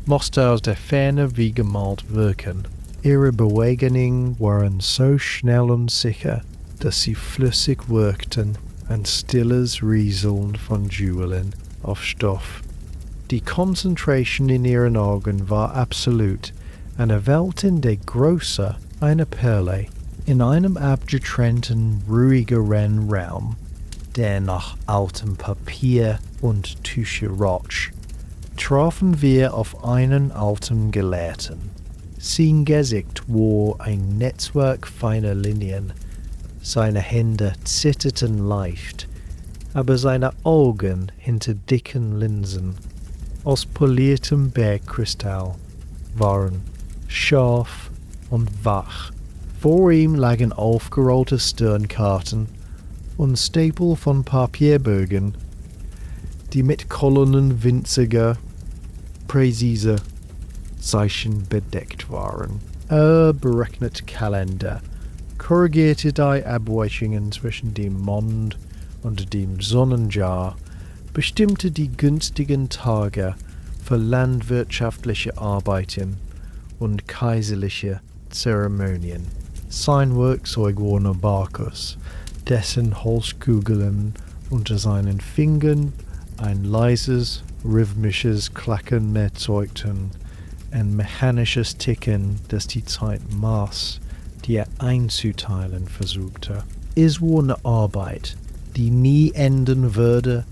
musste aus der Ferne wie gemalt wirken. Ihre Bewegungen waren so schnell und sicher, dass sie flüssig wirkten, ein stilles Rieseln von Jewelen auf Stoff. Die Konzentration in ihren Augen war absolut. Eine Welt in der Größe einer Perle. In einem abgetrennten, ruhigeren Raum, der nach altem Papier und Tücher roch, trafen wir auf einen alten Gelehrten. Sein Gesicht war ein Netzwerk feiner Linien. Seine Hände zitterten leicht, aber seine Augen hinter dicken Linsen aus poliertem Bergkristall waren scharf und wach. Vor ihm lagen aufgerollte Stirnkarten und Stapel von Papierbögen, die mit Kolonnen winziger, präziser Zeichen bedeckt waren. Berechnet Kalender korrigierte die Abweichungen zwischen dem Mond und dem Sonnenjahr, bestimmte die günstigen Tage für landwirtschaftliche Arbeiten und kaiserliche Zeremonien. Sein Werkzeug war ein Barkus, dessen Holzkugeln unter seinen Fingern ein leises, rhythmisches Klackern erzeugten, ein mechanisches Ticken, das die Zeit maß, die er einzuteilen versuchte. Es war eine Arbeit, die nie enden würde,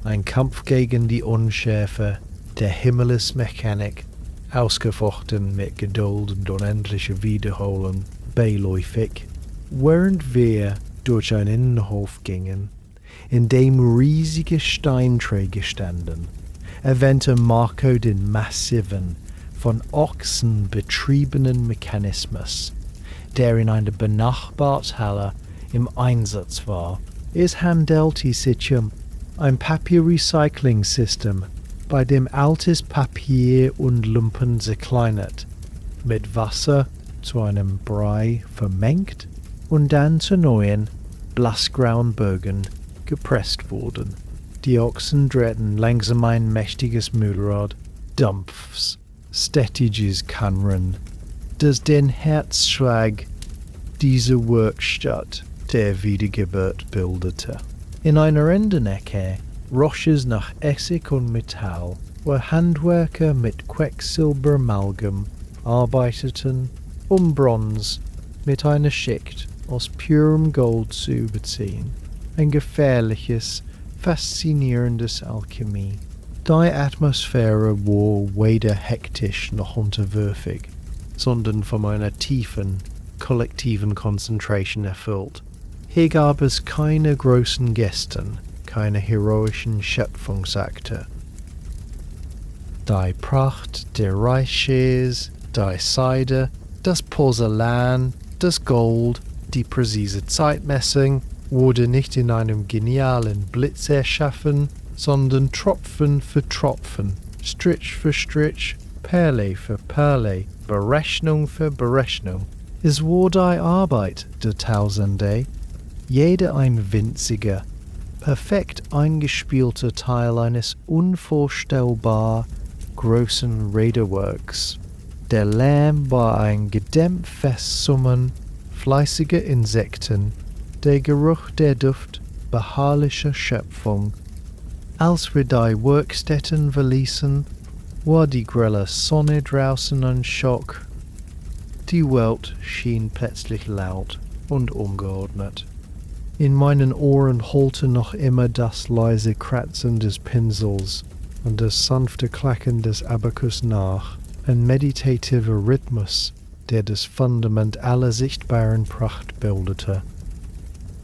ein Kampf gegen die Unschärfe der Himmelsmechanik, ausgefochten mit Geduld und unendlicher Wiederholung, beiläufig. Während wir durch einen Innenhof gingen, in dem riesige Steinträger standen, erwähnte Marco den massiven, von Ochsen betriebenen Mechanismus, der in einer benachbarten Halle im Einsatz war. Es handelte sich um ein Papierrecycling-System, bei dem altes Papier und Lumpen zerkleinert, mit Wasser zu einem Brei vermengt und dann zu neuen, blassgrauen Bögen gepresst wurden. Die Ochsen drehten langsam ein mächtiges Mühlrad, dumpfes, stetiges Kanren, das den Herzschlag dieser Werkstatt der Wiedergeburt bildete. In einer Endenecke roch es nach Essig und Metall, wo Handwerker mit Quecksilberamalgam arbeiteten, um Bronze mit einer Schicht aus purem Gold zu überziehen. Ein gefährliches, faszinierendes Alchemie. Die Atmosphäre war weder hektisch noch unterwürfig, sondern von einer tiefen, kollektiven Konzentration erfüllt. Hier gab es keine großen Gesten, keine heroischen Schöpfungsakte. Die Pracht der Reichskäse, die Seide, das Porzellan, das Gold, die präzise Zeitmessung wurde nicht in einem genialen Blitz erschaffen, sondern Tropfen für Tropfen, Strich für Strich, Perle für Perle, Berechnung für Berechnung. Es war die Arbeit der Tausende, jeder ein winziger, perfekt eingespielter Teil eines unvorstellbar großen Räderwerks. Der Lärm war ein gedämpftes Summen fleißiger Insekten, der Geruch der Duft beharrlicher Schöpfung. Als wir die Werkstätten verließen, war die grelle Sonne draußen ein Schock. Die Welt schien plötzlich laut und ungeordnet. In meinen Ohren hallte noch immer das leise Kratzen des Pinsels und das sanfte Klacken des Abakus nach, ein meditativer Rhythmus, der das Fundament aller sichtbaren Pracht bildete.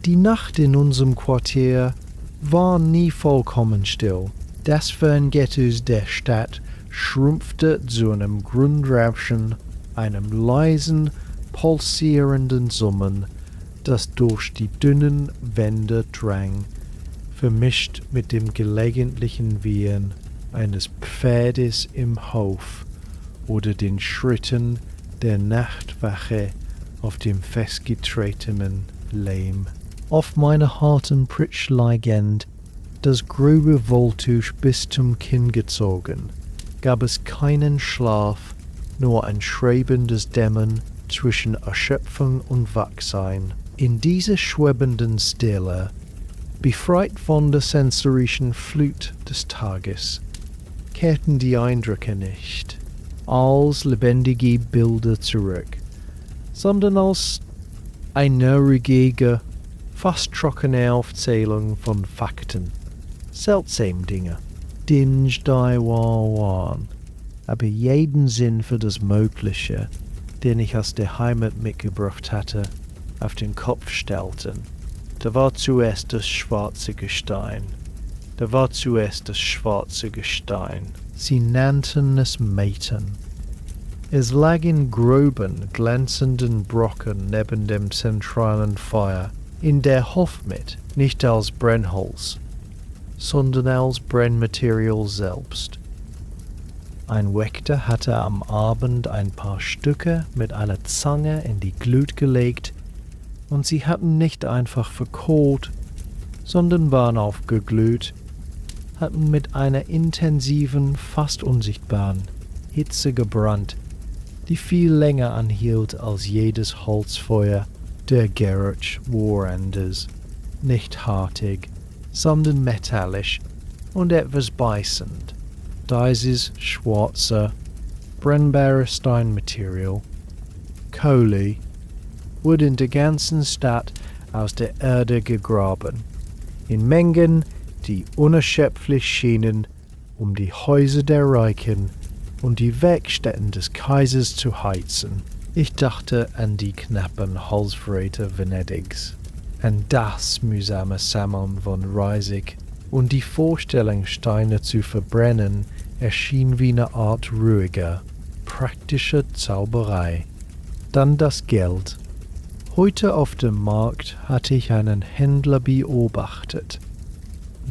Die Nacht in unserem Quartier war nie vollkommen still. Das Ferngetüs der Stadt schrumpfte zu einem Grundrauschen, einem leisen, pulsierenden Summen, das durch die dünnen Wände drang, vermischt mit dem gelegentlichen Wiehern eines Pferdes im Hof oder den Schritten der Nachtwache auf dem festgetretenen Lehm. Auf meiner harten Pritsch liegend, das grübe Wolltuch bis zum Kinn gezogen, gab es keinen Schlaf, nur ein schwebendes Dämmern zwischen Erschöpfung und Wachsein. In dieser schwebenden Stille, befreit von der sensorischen Flut des Tages, kehrten die Eindrücke nicht als lebendige Bilder zurück, sondern als eine ruhige, fast trockene Aufzählung von Fakten, seltsam Dinge, die nicht da waren, aber jeden Sinn für das Mögliche, den ich aus der Heimat mitgebracht hatte, auf den Kopf stellten. Da war zuerst das schwarze Gestein. Da war zuerst das schwarze Gestein. Sie nannten es Mäten. Es lag in groben, glänzenden Brocken neben dem zentralen Feuer, in der Hofmit, nicht als Brennholz, sondern als Brennmaterial selbst. Ein Wächter hatte am Abend ein paar Stücke mit einer Zange in die Glut gelegt, und sie hatten nicht einfach verkohlt, sondern waren aufgeglüht, hatten mit einer intensiven, fast unsichtbaren Hitze gebrannt, die viel länger anhielt als jedes Holzfeuer der Garage Warenders, nicht hartig, sondern metallisch und etwas beißend. Dieses schwarze, brennbare Steinmaterial, Kohle, wurde in der ganzen Stadt aus der Erde gegraben, in Mengen, die unerschöpflich schienen, um die Häuser der Reichen und die Werkstätten des Kaisers zu heizen. Ich dachte an die knappen Holzvorräte Venedigs, an das mühsame Sammeln von Reisig, und die Vorstellung, Steine zu verbrennen, erschien wie eine Art ruhiger, praktischer Zauberei. Dann das Geld. Heute auf dem Markt hatte ich einen Händler beobachtet,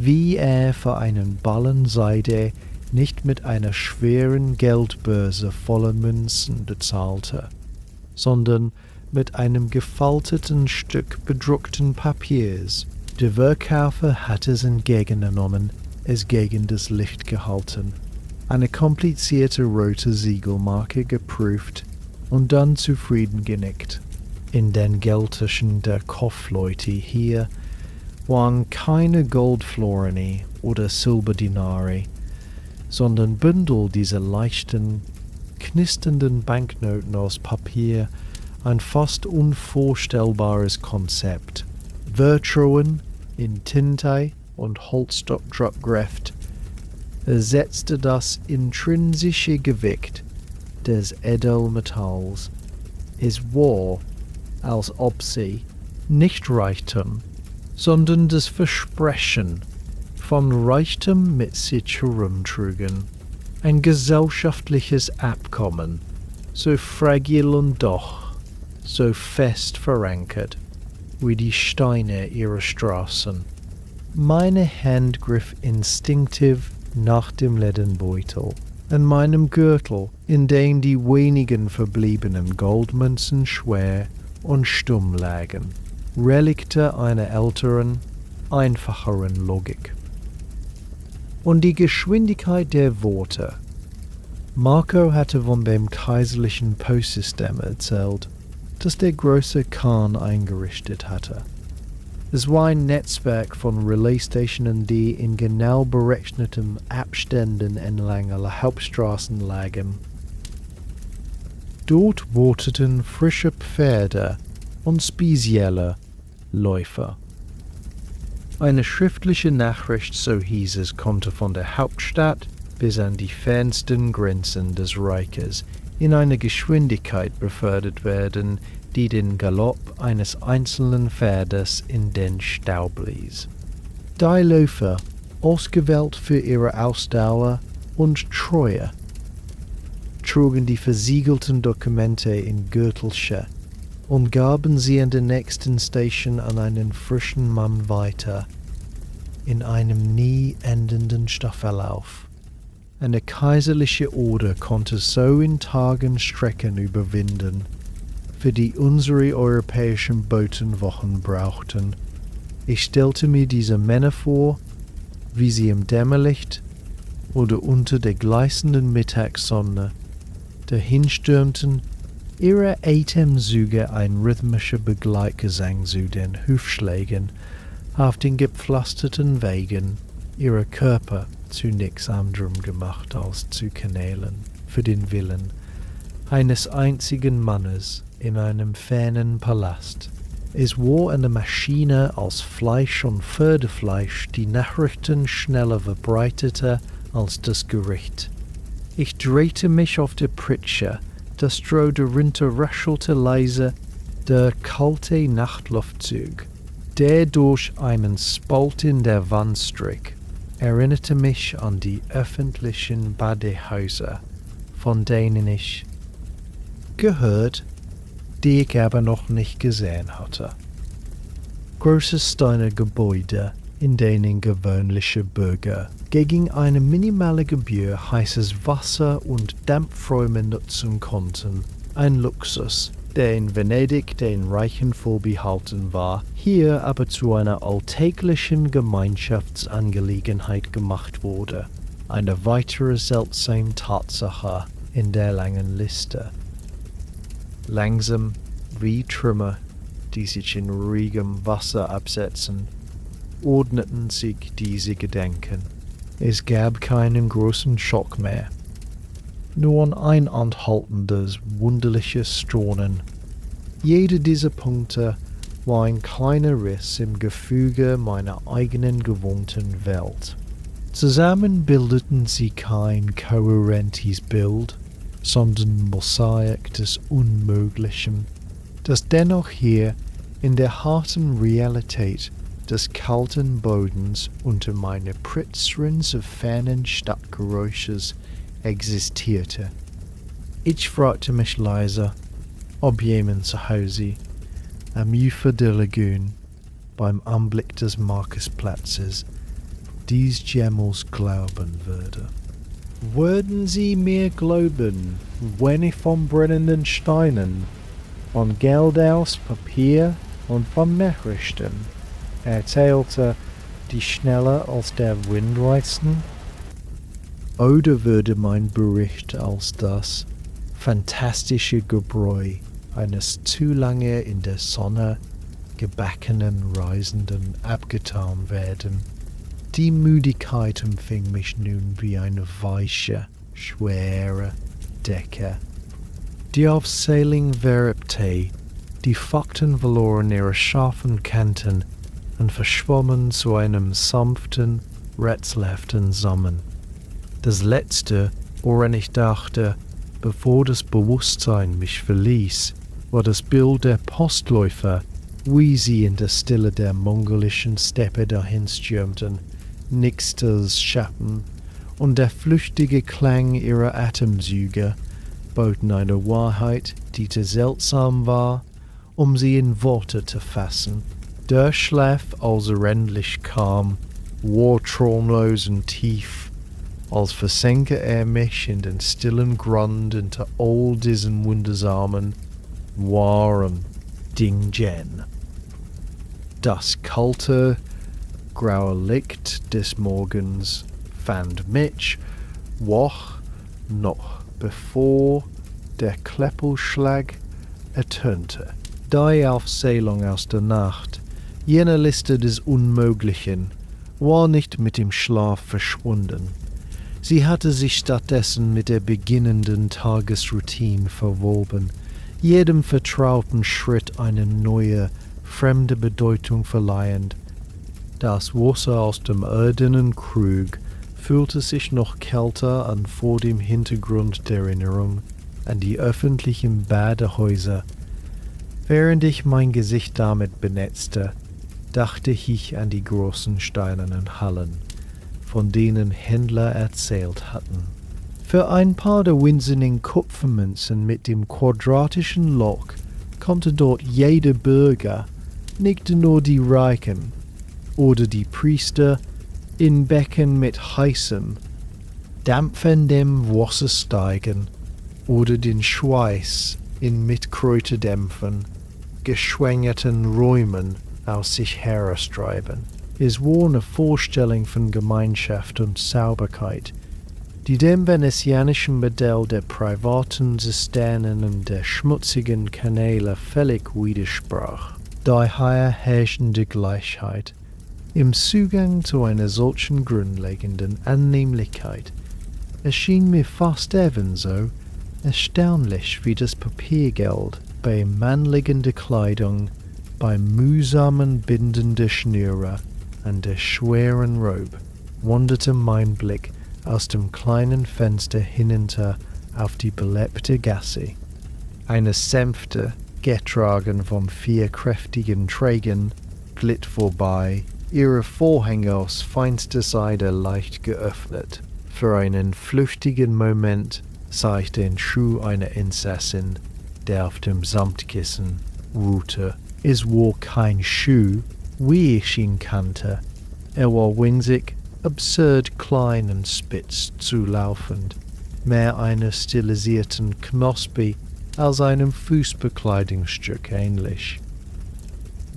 wie er für einen Ballen Seide nicht mit einer schweren Geldbörse voller Münzen bezahlte, sondern mit einem gefalteten Stück bedruckten Papiers. Der Verkäufer hatte es entgegengenommen, es gegen das Licht gehalten, eine komplizierte rote Siegelmarke geprüft und dann zufrieden genickt. In den Geldtaschen der Kaufleute hier waren keine Goldflorine oder Silberdinare, sondern Bündel dieser leichten, knisternden Banknoten aus Papier, ein fast unvorstellbares Konzept. Vertrauen in Tinte und Holzstockdruckgreft ersetzte das intrinsische Gewicht des Edelmetalls. Es war, als ob sie nicht Reichtum, sondern das Versprechen von Reichtum mit sich herumtrugen. Ein gesellschaftliches Abkommen, so fragil und doch so fest verankert wie die Steine ihrer Straßen. Meine Hand griff instinktiv nach dem Lederbeutel an meinem Gürtel, in dem die wenigen verbliebenen Goldmünzen schwer und stumm lagen, Relikte einer älteren, einfacheren Logik. Und die Geschwindigkeit der Worte. Marco hatte von dem kaiserlichen Postsystem erzählt, das der große Khan eingerichtet hatte. Es war ein Netzwerk von Relaisstationen, die in genau berechneten Abständen entlang aller Hauptstraßen lagen. Dort warteten frische Pferde und spezielle Läufer. Eine schriftliche Nachricht, so hieß es, konnte von der Hauptstadt bis an die fernsten Grenzen des Reiches in einer Geschwindigkeit befördert werden, die den Galopp eines einzelnen Pferdes in den Staub ließ. Die Läufer, ausgewählt für ihre Ausdauer und Treue, trugen die versiegelten Dokumente in Gürtelchen und gaben sie an der nächsten Station an einen frischen Mann weiter, in einem nie endenden Staffellauf. Eine kaiserliche Order konnte so in Tagen Strecken überwinden, für die unsere europäischen Botenwochen brauchten. Ich stellte mir diese Männer vor, wie sie im Dämmerlicht oder unter der gleißenden Mittagssonne dahinstürmten, ihre Atemzüge ein rhythmischer Begleitgesang zu den Hufschlägen auf den gepflasterten Wegen, ihre Körper zu nix anderem gemacht als zu Kanälen für den Willen eines einzigen Mannes in einem fernen Palast. Es war eine Maschine aus Fleisch und Pferdefleisch, die Nachrichten schneller verbreitete als das Gericht. Ich drehte mich auf der Pritsche, das Stroh darunter raschelte leise, der kalte Nachtluftzug, der durch einen Spalt in der Wand strich, erinnerte mich an die öffentlichen Badehäuser, von denen ich gehört, die ich aber noch nicht gesehen hatte. Große steinerne Gebäude, in denen gewöhnliche Bürger gegen eine minimale Gebühr heißes Wasser und Dampfräume nutzen konnten, ein Luxus, der in Venedig den Reichen vorbehalten war, hier aber zu einer alltäglichen Gemeinschaftsangelegenheit gemacht wurde, eine weitere seltsame Tatsache in der langen Liste. Langsam wie Trümmer, die sich in ruhigem Wasser absetzen, ordneten sich diese Gedanken. Es gab keinen großen Schock mehr, nur ein anhaltendes, wunderliches Staunen. Jeder dieser Punkte war ein kleiner Riss im Gefüge meiner eigenen gewohnten Welt. Zusammen bildeten sie kein kohärentes Bild, sondern Mosaik des Unmöglichen, das dennoch hier in der harten Realität des kalten Bodens unter meiner Pritzrens of fernen Stadtgeräusches existierte. Ich fragte mich leise, ob jemand zu Hause am Ufer der Lagune beim Anblick des Marktplatzes dies jemals glauben würde. Würden Sie mir glauben, wenn ich von brennenden Steinen, von Geld aus Papier und von Nachrichten erzählte, die schneller als der Wind reisten? Oder würde mein Bericht als das fantastische Gebräu eines zu lange in der Sonne gebackenen Reisenden abgetan werden? Die Müdigkeit empfing mich nun wie eine weiche, schwere Decke, die auf Sailing webte, die Fakten verloren ihre scharfen Kanten und verschwommen zu einem sanften, rätselhaften Summen. Das Letzte, woran ich dachte, bevor das Bewusstsein mich verließ, war das Bild der Postläufer, wie sie in der Stille der mongolischen Steppe dahinstürmten, nichts als Schatten, und der flüchtige Klang ihrer Atemzüge boten eine Wahrheit, die zu seltsam war, um sie in Worte zu fassen. Der Schlaf, als er endlich kam, war traumlos und tief, als versenke er mich in den stillen Grund unter all diesen wundersamen, wahren Dingen. Das kalte, graue Licht des Morgens fand mich wach, noch bevor der Klepelschlag ertönte. Die Aufzählung aus der Nacht, jene Liste des Unmöglichen, war nicht mit dem Schlaf verschwunden. Sie hatte sich stattdessen mit der beginnenden Tagesroutine verwoben, jedem vertrauten Schritt eine neue, fremde Bedeutung verleihend. Das Wasser aus dem irdenen Krug fühlte sich noch kälter an vor dem Hintergrund der Erinnerung an die öffentlichen Badehäuser. Während ich mein Gesicht damit benetzte, dachte ich an die großen steinernen Hallen, von denen Händler erzählt hatten. Für ein paar der winzigen Kupfermünzen mit dem quadratischen Loch konnte dort jeder Bürger, nicht nur die Reichen oder die Priester, in Becken mit heißem, dampfendem Wasser steigen oder den Schweiß in mit Kräuterdämpfen geschwängerten Räumen aus sich heraustreiben. Es war eine Vorstellung von Gemeinschaft und Sauberkeit, die dem venezianischen Modell der privaten Zisternen und der schmutzigen Kanäle völlig widersprach. Daher herrschende Gleichheit, Im Zugang zu einer solchen grundlegenden Annehmlichkeit erschien mir fast ebenso erstaunlich wie das Papiergeld bei männlicher Kleidung, beim mühsamen Binden der Schnüre an der schweren Robe, wanderte mein Blick aus dem kleinen Fenster hinunter auf die belebte Gasse. Eine Sanfte, getragen von 4 kräftigen Trägern, glitt vorbei, ihre Vorhänge aus feinster Seide leicht geöffnet. Für einen flüchtigen Moment sah ich den Schuh einer Inzessin, der auf dem Samtkissen ruhte. Es war kein Schuh, wie ich ihn kannte. Er war winzig, absurd klein und spitz zulaufend, mehr einer stilisierten Knospe als einem Fußbekleidungsstück ähnlich.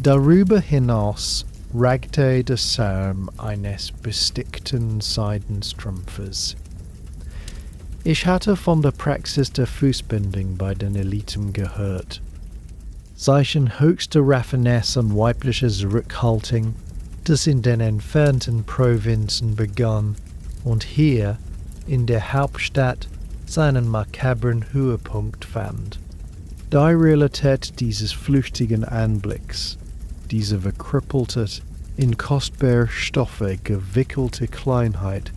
Darüber hinaus ragte der Saum eines bestickten Seidenstrumpfes. Ich hatte von der Praxis der Fußbindung bei den Eliten gehört. Solchen höchste Raffinesse und weiblicher Zurückhaltung, das in den entfernten Provinzen begann und hier in der Hauptstadt seinen makabren Höhepunkt fand. Die Realität dieses flüchtigen Anblicks, diese verkrüppelte, in kostbare Stoffe gewickelte Kleinheit,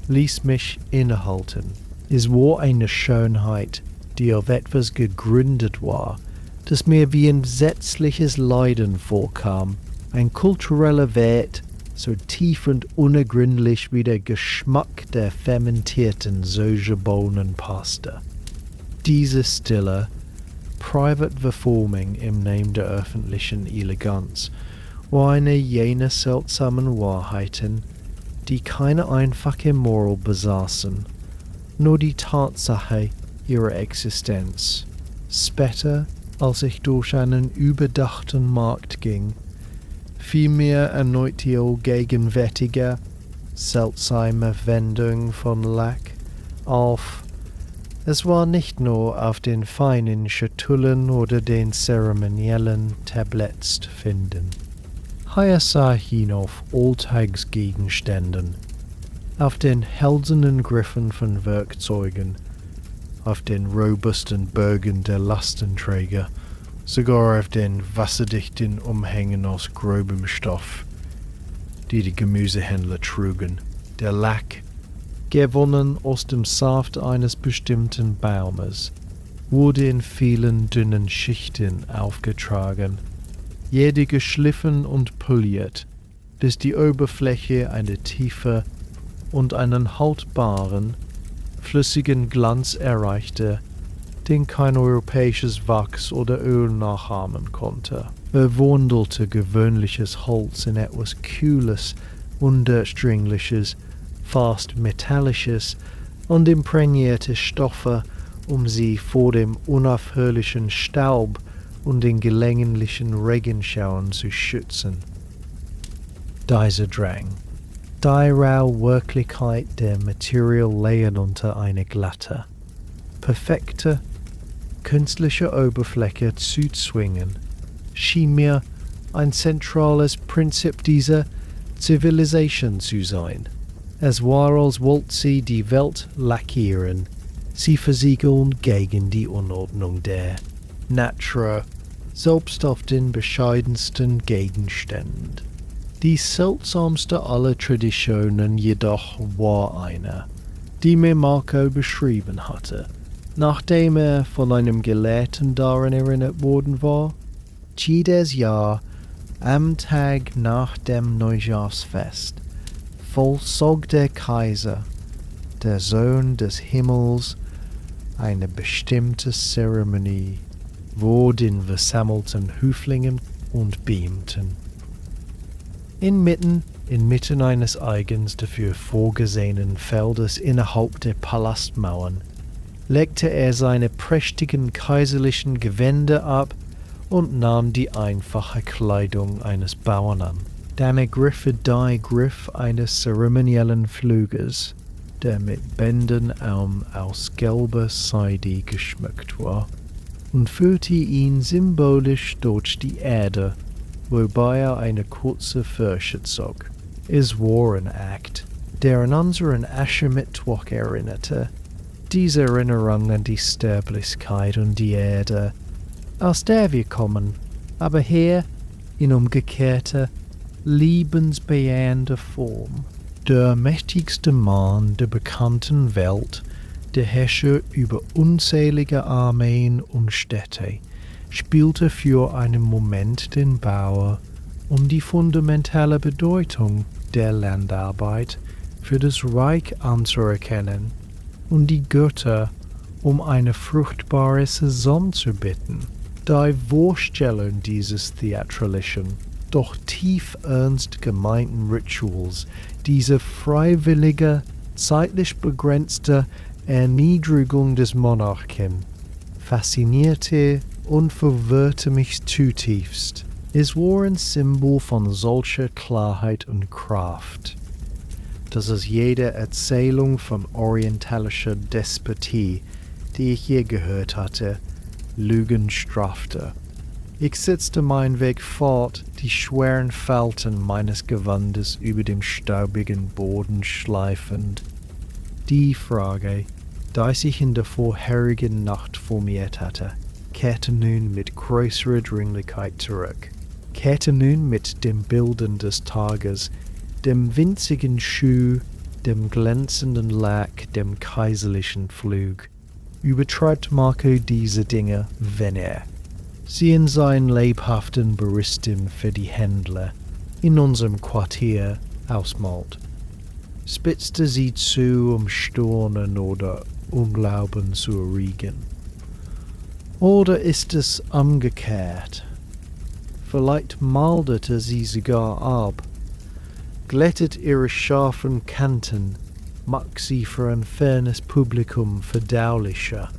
ließ mich innehalten. Es war eine Schönheit, die auf etwas gegründet war, das mir wie ein entsetzliches Leiden vorkam, ein kultureller Wert, so tief und unergründlich wie der Geschmack der fermentierten Sojabohnenpaste. Diese stille, private Verforming im Namen der öffentlichen Eleganz war eine jener seltsamen Wahrheiten, die keine einfache Moral besaßen, nur die Tatsache ihrer Existenz. Später, als ich durch einen überdachten Markt ging, fiel mir erneut die allgegenwärtige, seltsame Wendung von Lack auf. Es war nicht nur auf den feinen Schatullen oder den zeremoniellen Tabletts zu finden. Hier sah ich ihn auf Alltagsgegenständen, auf den hölzernen Griffen von Werkzeugen, auf den robusten Bögen der Lastenträger, sogar auf den wasserdichten Umhängen aus grobem Stoff, die Gemüsehändler trugen. Der Lack, gewonnen aus dem Saft eines bestimmten Baumes, wurde in vielen dünnen Schichten aufgetragen, jede geschliffen und poliert, bis die Oberfläche eine tiefe und einen haltbaren, flüssigen Glanz erreichte, den kein europäisches Wachs oder Öl nachahmen konnte. Verwandelte gewöhnliches Holz in etwas Kühles, Undurchdringliches, fast Metallisches und imprägnierte Stoffe, um sie vor dem unaufhörlichen Staub und den gelegentlichen Regenschauern zu schützen. Dieser Drang, die raue Wirklichkeit der Material Layen unter eine glatte, perfekte, künstliche Oberfläche zu zwingen, schien mir ein zentrales Prinzip dieser Zivilisation zu sein. Es war, als wollte sie die Welt lackieren, sie versiegeln gegen die Unordnung der Natur, selbst auf den bescheidensten Gegenständen. Die seltsamste aller Traditionen jedoch war eine, die mir Marco beschrieben hatte, nachdem er von einem Gelehrten daran erinnert worden war. Jedes Jahr, am Tag nach dem Neujahrsfest, vollzog der Kaiser, der Sohn des Himmels, eine bestimmte Zeremonie vor den versammelten Höflingen und beamten. Inmitten eines eigens dafür vorgesehenen Feldes innerhalb der Palastmauern legte er seine prächtigen kaiserlichen Gewänder ab und nahm die einfache Kleidung eines Bauern an. Dann ergriff er den Griff eines zeremoniellen Pflugers, der mit Bändern aus gelber Seide geschmückt war, und führte ihn symbolisch durch die Erde, wobei eine kurze Verse zog. Es war ein Akt, der an unseren Aschermittwoch erinnerte. Diese Erinnerung an die Sterblichkeit und die Erde, aus der wir kommen, aber hier in umgekehrter, liebensbejahender Form. Der mächtigste Mann der bekannten Welt, der Herrscher über unzählige Armeen und Städte, spielte für einen Moment den Bauer, um die fundamentale Bedeutung der Landarbeit für das Reich anzuerkennen und die Götter um eine fruchtbare Saison zu bitten. Die Vorstellung dieses theatralischen, doch tief ernst gemeinten Rituals, diese freiwillige, zeitlich begrenzte Erniedrigung des Monarchen, faszinierte und verwirrte mich zutiefst. Es war ein Symbol von solcher Klarheit und Kraft, dass es jede Erzählung von orientalischer Despotie, die ich je gehört hatte, Lügen strafte. Ich setzte meinen Weg fort, die schweren Falten meines Gewandes über dem staubigen Boden schleifend. Die Frage, die sich in der vorherigen Nacht formiert hatte, kehrte nun mit größerer Dringlichkeit zurück, kehrte nun mit dem Bilden des Tages, dem winzigen Schuh, dem glänzenden Lack, dem kaiserlichen Flug. Übertreibt Marco diese Dinge, wenn er sie in seinen lebhaften Berichten für die Händler in unserem Quartier ausmalt? Spitzte sie zu, um Staunen oder Unglauben zu erregen? Oder ist es umgekehrt? Vielleicht maldete sie sogar ab, glättet ihre scharfen Kanten, macht sie für ein fernes Publikum verdaulicher.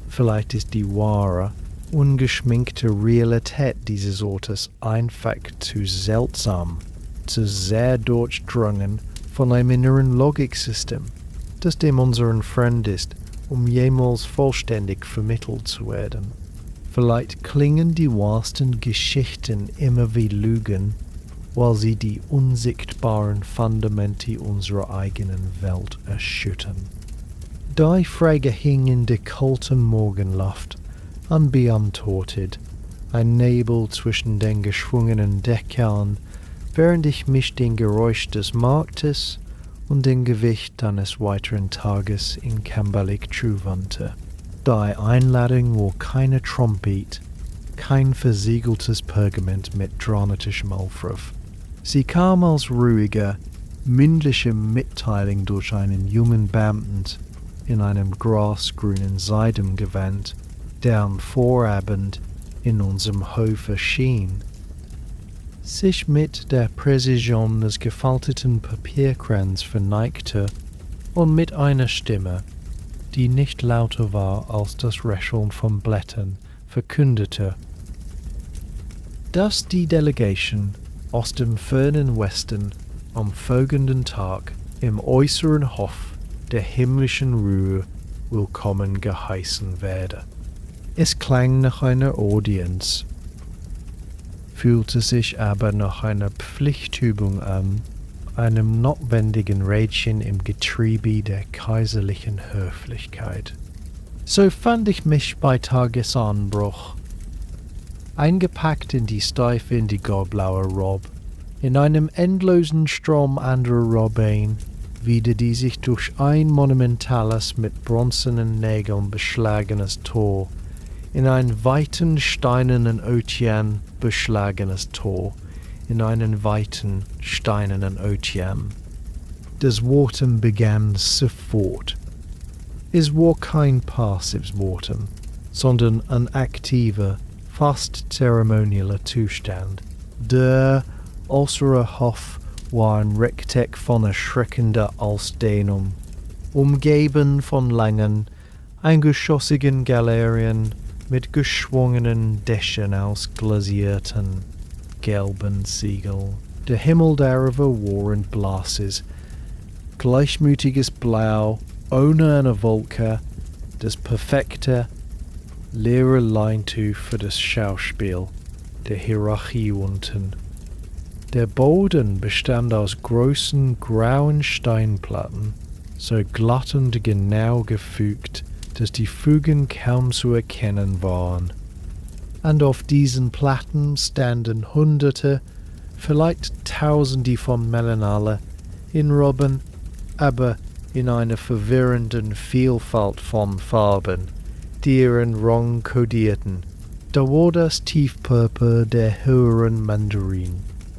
Vielleicht ist die wahre, ungeschminkte Realität dieses Ortes einfach zu seltsam, zu sehr durchdrungen von einem inneren Logiksystem, das dem unseren Freund ist, um jemals vollständig vermittelt zu werden. Vielleicht klingen die wahrsten Geschichten immer wie Lügen, weil sie die unsichtbaren Fundamente unserer eigenen Welt erschüttern. Die Frage hing in der kalten Morgenluft, unbeantwortet, ein Nebel zwischen den geschwungenen Dächern, während ich mich dem Geräusch des Marktes und dem Gewicht eines weiteren Tages in Camberlick zuwandte. Die Einladung war keine Trompet, kein versiegeltes Pergament mit dramatischem Aufruf. Sie kam als ruhige, mündliche Mitteilung durch einen jungen Beamten in einem grasgrünen Seidengewand, der am Vorabend in unserem Hof erschien, sich mit der Präzision des gefalteten Papierkrans verneigte und mit einer Stimme, die nicht lauter war als das Rascheln von Blättern, verkündete, dass die Delegation aus dem fernen Westen am folgenden Tag im äußeren Hof der himmlischen Ruhe willkommen geheißen werde. Es klang nach einer Audienz, fühlte sich aber nach einer Pflichtübung an, einem notwendigen Rädchen im Getriebe der kaiserlichen Höflichkeit. So fand ich mich bei Tagesanbruch, eingepackt in die steife indigo-blaue Robe, in einem endlosen Strom anderer Robben, wieder die sich durch ein monumentales, mit bronzenen Nägeln beschlagenes Tor, in einen weiten steinernen Ozean beschlagenes Tor, in einen weiten steinernen Ozean. Das Worten begann sofort. Es war kein passives Worten, sondern ein aktiver, fast zeremonieller Zustand. Der äußere Hof war ein Rechteck von erschreckender Ausdehnung, umgeben von langen, eingeschossigen Galerien mit geschwungenen Dächern aus glasierten, gelben Ziegel. Der Himmel darüber war in blasses, gleichmütiges Blau, ohne eine Wolke, das perfekte, leere Leintuch für das Schauspiel. der Hierarchie unten. Der Boden bestand aus großen grauen Steinplatten, so glatt und genau gefügt, dass die Fugen kaum zu erkennen waren. Und auf diesen Platten standen Hunderte, vielleicht Tausende von Melanale in Robben, aber in einer verwirrenden Vielfalt von Farben, die ihren Rang kodierten. Da war das Tiefpurpur der höheren Mandarin,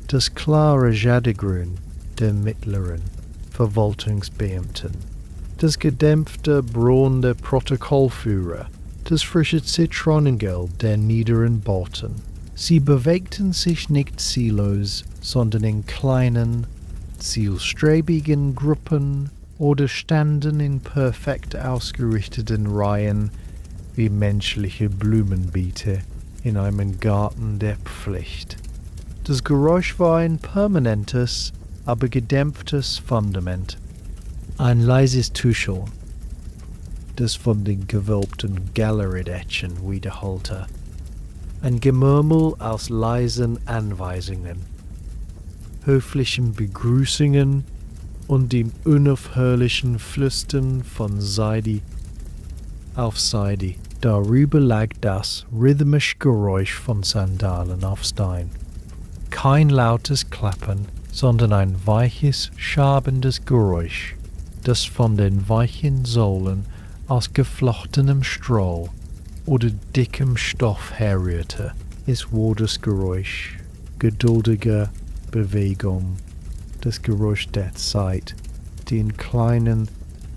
das klare Jadegrün der mittleren Verwaltungsbeamten, das gedämpfte Braun der Protokollführer, das frische Zitronengelb der niederen Boten. Sie bewegten sich nicht ziellos, sondern in kleinen, zielstrebigen Gruppen oder standen in perfekt ausgerichteten Reihen wie menschliche Blumenbeete in einem Garten der Pflicht. Das Geräusch war ein permanentes, aber gedämpftes Fundament. Ein leises Tuscheln, das von den gewölbten Galeridätschen wiederholte. Ein Gemurmel aus leisen Anweisungen, höflichen Begrüßungen und dem unaufhörlichen Flüstern von Seite auf Seite. Darüber lag das rhythmische Geräusch von Sandalen auf Stein. Kein lautes Klappern, sondern ein weiches, schabendes Geräusch, das von den weichen Sohlen aus geflochtenem Stroh oder dickem Stoff herrührte. Es war das Geräusch geduldiger Bewegung, das Geräusch der Zeit, die in kleinen,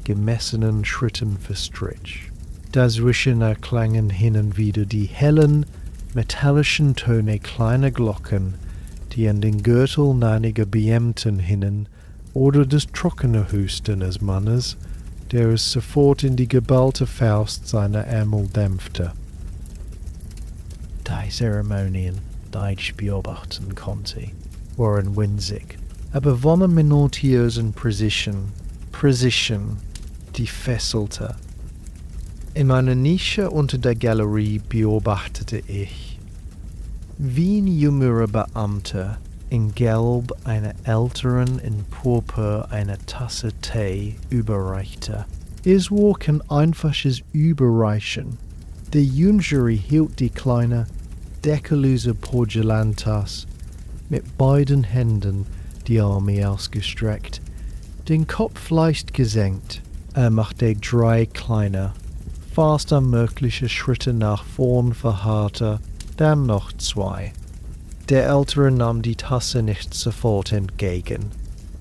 gemessenen Schritten verstrich. Dazwischen erklangen hin und wieder die hellen, metallischen Töne kleiner Glocken, die an den Gürteln einiger Beamten hingen, oder das trockene Husten des Mannes, der es sofort in die geballte Faust seiner Ärmel dämpfte. Die Zeremonien, die ich beobachten konnte, waren winzig, aber von einer minutiösen Precision, die fesselte. In meiner Nische unter der Galerie beobachtete ich, wie ein jüngerer Beamter in Gelb einer älteren in Purpur eine Tasse Tee überreichte. Es war kein einfaches Überreichen. Der Jüngere hielt die kleine, deckerlose Porzellantasse mit beiden Händen, die Arme ausgestreckt, den Kopf leicht gesenkt. Er machte 3 kleine, fast unmögliche Schritte nach vorn verharrte, dann noch 2. Der Ältere nahm die Tasse nicht sofort entgegen.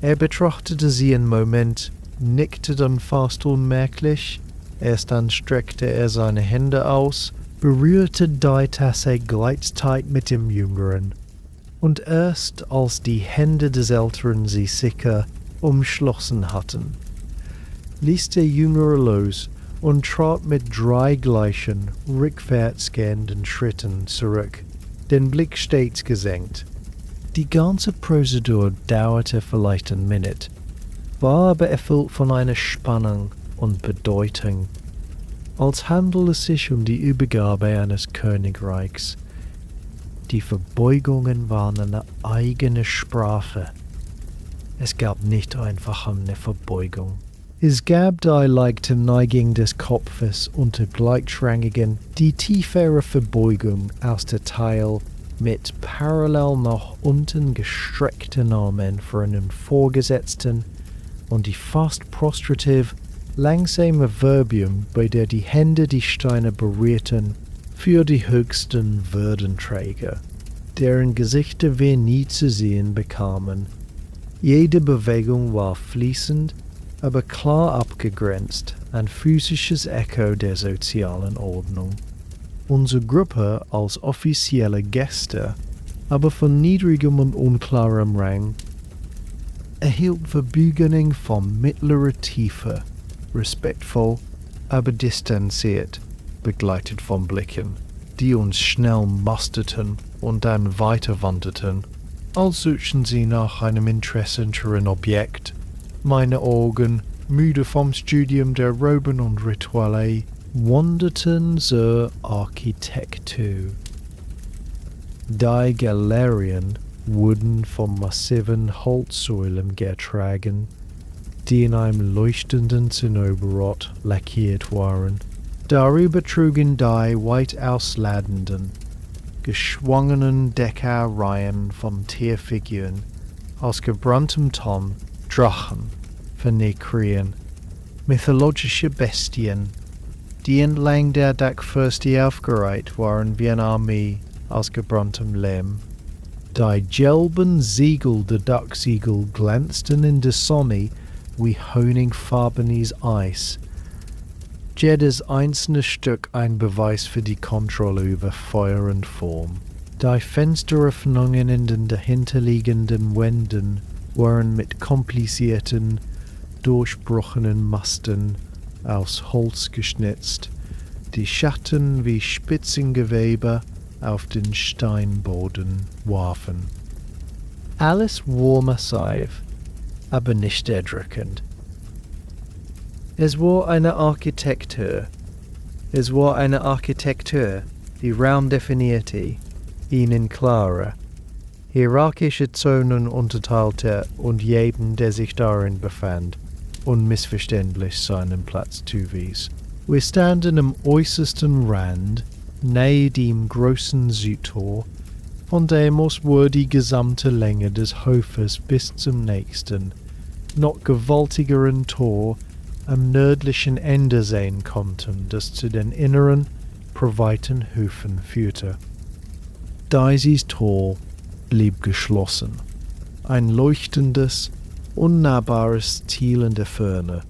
Er betrachtete sie einen Moment, nickte dann fast unmerklich, erst dann streckte er seine Hände aus, berührte die Tasse gleichzeitig mit dem Jüngeren, und erst als die Hände des Älteren sie sicher umschlossen hatten, ließ der Jüngere los und trat mit 3 gleichen, rückwärts gehenden Schritten zurück, den Blick stets gesenkt. Die ganze Prozedur dauerte vielleicht eine Minute, war aber erfüllt von einer Spannung und Bedeutung, als handele es sich um die Übergabe eines Königreichs. Die Verbeugungen waren eine eigene Sprache. Es gab nicht einfach eine Verbeugung. Es gab die leichte Neigung des Kopfes unter gleichrangigen, die tiefere Verbeugung aus der Teil mit parallel nach unten gestreckten Armen für einen Vorgesetzten und die fast prostrativ, langsame Verbium, bei der die Hände die Steine berührten, für die höchsten Würdenträger, deren Gesichter wir nie zu sehen bekamen. Jede Bewegung war fließend, aber klar abgegrenzt, ein physisches Echo der sozialen Ordnung. Unsere Gruppe als offizielle Gäste, aber von niedrigem und unklarem Rang, erhielt Verbeugung von mittlerer Tiefe, respektvoll, aber distanziert, begleitet von Blicken, die uns schnell musterten und dann weiterwanderten, als suchten sie nach einem interessanteren Objekt. Meine Augen, müde vom Studium der Roben und Rituale, wanderten zur Architektur. Die Galerien wurden von massiven Holzsäulen getragen, die in einem leuchtenden Zinnoberrot lackiert waren. Darüber trugen die weit ausladenden, geschwungenen Deckerreihen von Tierfiguren aus gebranntem Ton, Drachen, Vernekrien, mythologische Bestien, die entlang der Dachfirste aufgereiht waren wie eine Armee aus gebranntem Lehm. Die gelben Siegel der Dachsiegel glänzten in der Sonne wie honigfarbenes Eis. Jedes einzelne Stück ein Beweis für die Kontrolle über Feuer und Form. Die Fensteröffnungen in den dahinterliegenden Wänden waren mit komplizierten, durchbrochenen Masten aus Holz geschnitzt, die Schatten wie Spitzengewebe auf den Steinboden warfen. Alles warmer Seif, aber nicht erdrückend. Es war eine Architektur, die Raum definierte, ihn in klare, hierarchische Zonen unterteilte und jedem, der sich darin befand, unmissverständlich seinen Platz zuwies. Wir standen am äußersten Rand, nahe dem großen Südtor, von dem aus wir die gesamte Länge des Hofes bis zum nächsten, noch gewaltigeren Tor am nördlichen Ende sehen konnten, das zu den inneren, privaten Höfen führte. Dieses Tor blieb geschlossen, ein leuchtendes, unnahbares Ziel in der Ferne.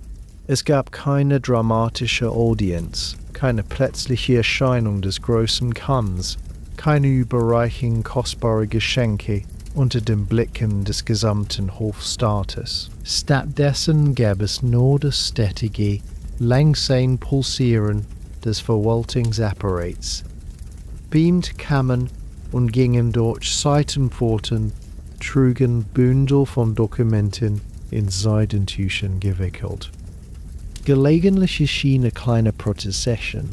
Es gab keine dramatische Audienz, keine plötzliche Erscheinung des großen Khans, keine überreichen kostbare Geschenke unter den Blicken des gesamten Hofstaates. Stattdessen gab es nur das stetige, langsame Pulsieren des Verwaltungsapparats. Beamt kamen und gingen durch Seitenpforten, trugen Bündel von Dokumenten in Seidentüchern gewickelt. Gelegentlich erschien eine kleine Prozession.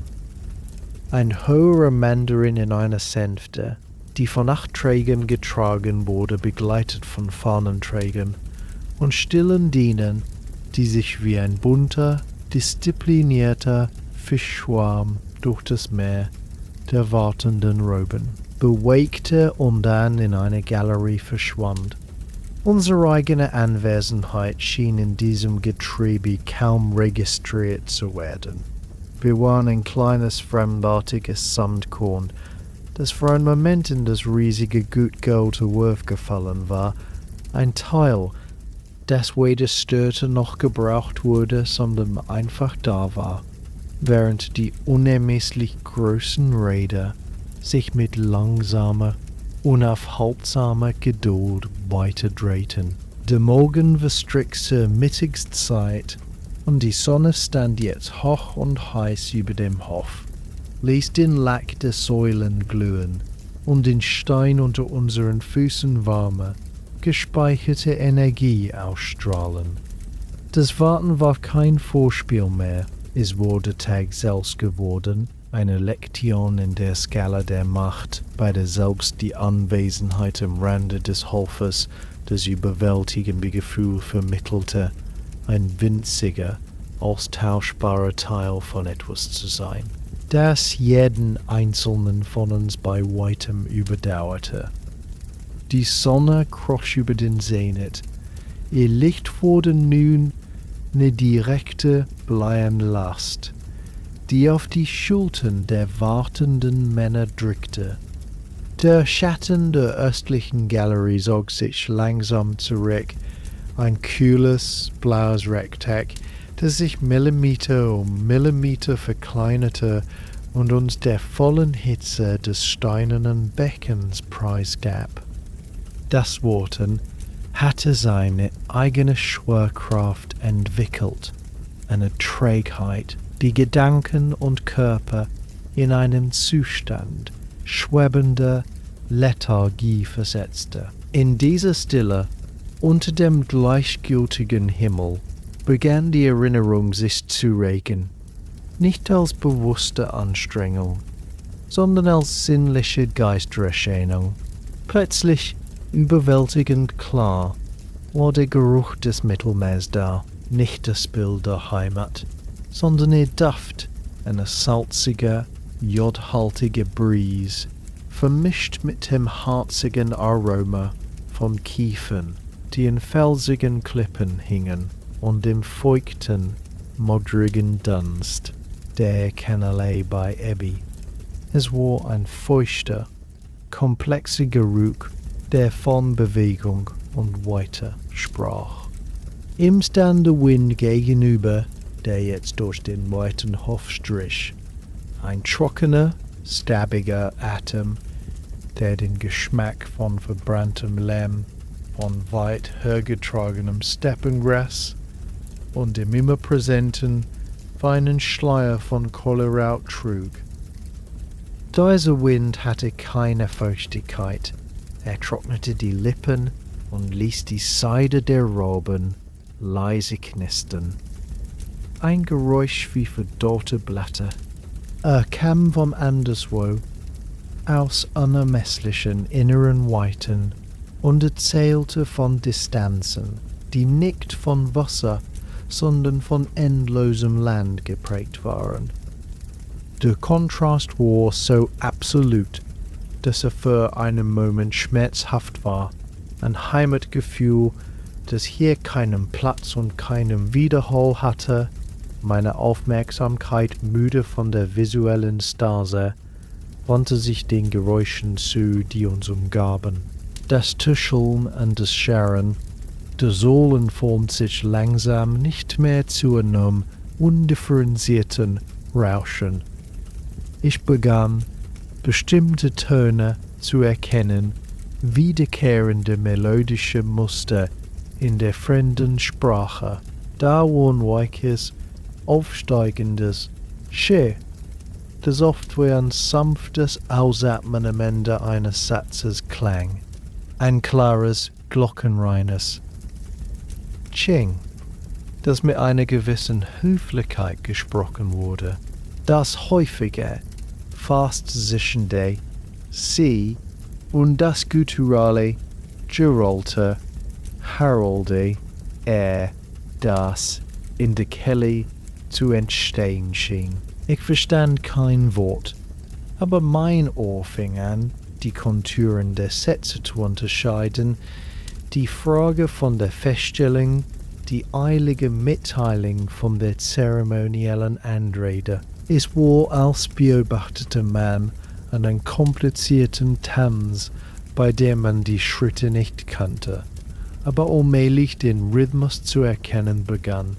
Ein hoher Mandarin in einer Sänfte, die von 8 Trägern getragen wurde, begleitet von Fahnenträgern und stillen Dienern, die sich wie ein bunter, disziplinierter Fischschwarm durch das Meer der Wartenden roben, bewegte und dann in eine Galerie verschwand. Unsere eigene Anwesenheit schien in diesem Getriebe kaum registriert zu werden. Wir waren ein kleines, fremdartiges Sandkorn, das für einen Moment in das riesige Gut Gold Wurf gefallen war, ein Teil, das weder störte noch gebraucht wurde, sondern einfach da war, während die unermesslich großen Räder sich mit langsamer, unaufhaltsamer Geduld weiterdrehten. Der Morgen verstrich zur Mittagszeit und die Sonne stand jetzt hoch und heiß über dem Hof, ließ den Lack der Säulen glühen und den Stein unter unseren Füßen warme, gespeicherte Energie ausstrahlen. Das Warten war kein Vorspiel mehr, es wurde Tag selbst geworden, eine Lektion in der Skala der Macht, bei der selbst die Anwesenheit am Rande des Hofes das überwältigende Gefühl vermittelte, ein winziger, austauschbarer Teil von etwas zu sein, das jeden einzelnen von uns bei weitem überdauerte. Die Sonne kroch über den Zenit, ihr Licht wurde nun eine direkte, bleierne Last, die auf die Schultern der wartenden Männer drückte. Der Schatten der östlichen Galerie zog sich langsam zurück, ein kühles, blaues Rechteck, das sich Millimeter um Millimeter verkleinerte und uns der vollen Hitze des steinernen Beckens preisgab. Das Worten hatte seine eigene Schwerkraft entwickelt, eine Trägheit, die Gedanken und Körper in einen Zustand schwebender Lethargie versetzte. In dieser Stille, unter dem gleichgültigen Himmel, begann die Erinnerung sich zu regen, nicht als bewusste Anstrengung, sondern als sinnliche Geistererscheinung. Plötzlich, überwältigend klar, war der Geruch des Mittelmeers da, nicht das Bild der Heimat, sondern der Duft einer salziger, jodhaltige Brise, vermischt mit dem harzigen Aroma von Kiefern, die in felsigen Klippen hingen, und dem feuchten, modrigen Dunst der keinerlei bei Ebbe. Es war ein feuchter, komplexer Geruch, der von Bewegung und Weite sprach. Ihm stand der Wind gegenüber, der jetzt durch den weiten Hof strich. Ein trockener, stabbiger Atem, der den Geschmack von verbranntem Lehm, von weit hergetragenem Steppengras und dem immer präsenten, feinen Schleier von Kohlrauch trug. Dieser Wind hatte keine Feuchtigkeit. Er trocknete die Lippen und ließ die Seide der Roben leise knistern. Ein Geräusch wie verdorrte Blätter. Er kam vom anderswo, aus unermesslichen inneren Weiten, und erzählte von Distanzen, die nicht von Wasser, sondern von endlosem Land geprägt waren. Der Kontrast war so absolut, dass er für einen Moment schmerzhaft war, ein Heimatgefühl, das hier keinen Platz und keinen Widerhall hatte, meine Aufmerksamkeit müde von der visuellen Stase, wandte sich den Geräuschen zu, die uns umgaben. Das Tuscheln und das Scharren, der Sohlen formt sich langsam nicht mehr zu einem undifferenzierten Rauschen. Ich begann, bestimmte Töne zu erkennen, wiederkehrende melodische Muster in der fremden Sprache. Da war ein weiches, aufsteigendes Che, das oft wie ein sanftes Ausatmen am Ende eines Satzes klang. Ein klares, glockenreines Ching, das mit einer gewissen Höflichkeit gesprochen wurde. Das häufige, fast zischende Sie und das gutturale, gerollte, harolde das in der Kehle zu entstehen schien. Ich verstand kein Wort, aber mein Ohr fing an, die Konturen der Sätze zu unterscheiden, die Frage von der Feststellung, die eilige Mitteilung von der zeremoniellen Anrede. Es war als beobachteter Mann an einen komplizierten Tanz, bei dem man die Schritte nicht kannte, aber allmählich den Rhythmus zu erkennen begann.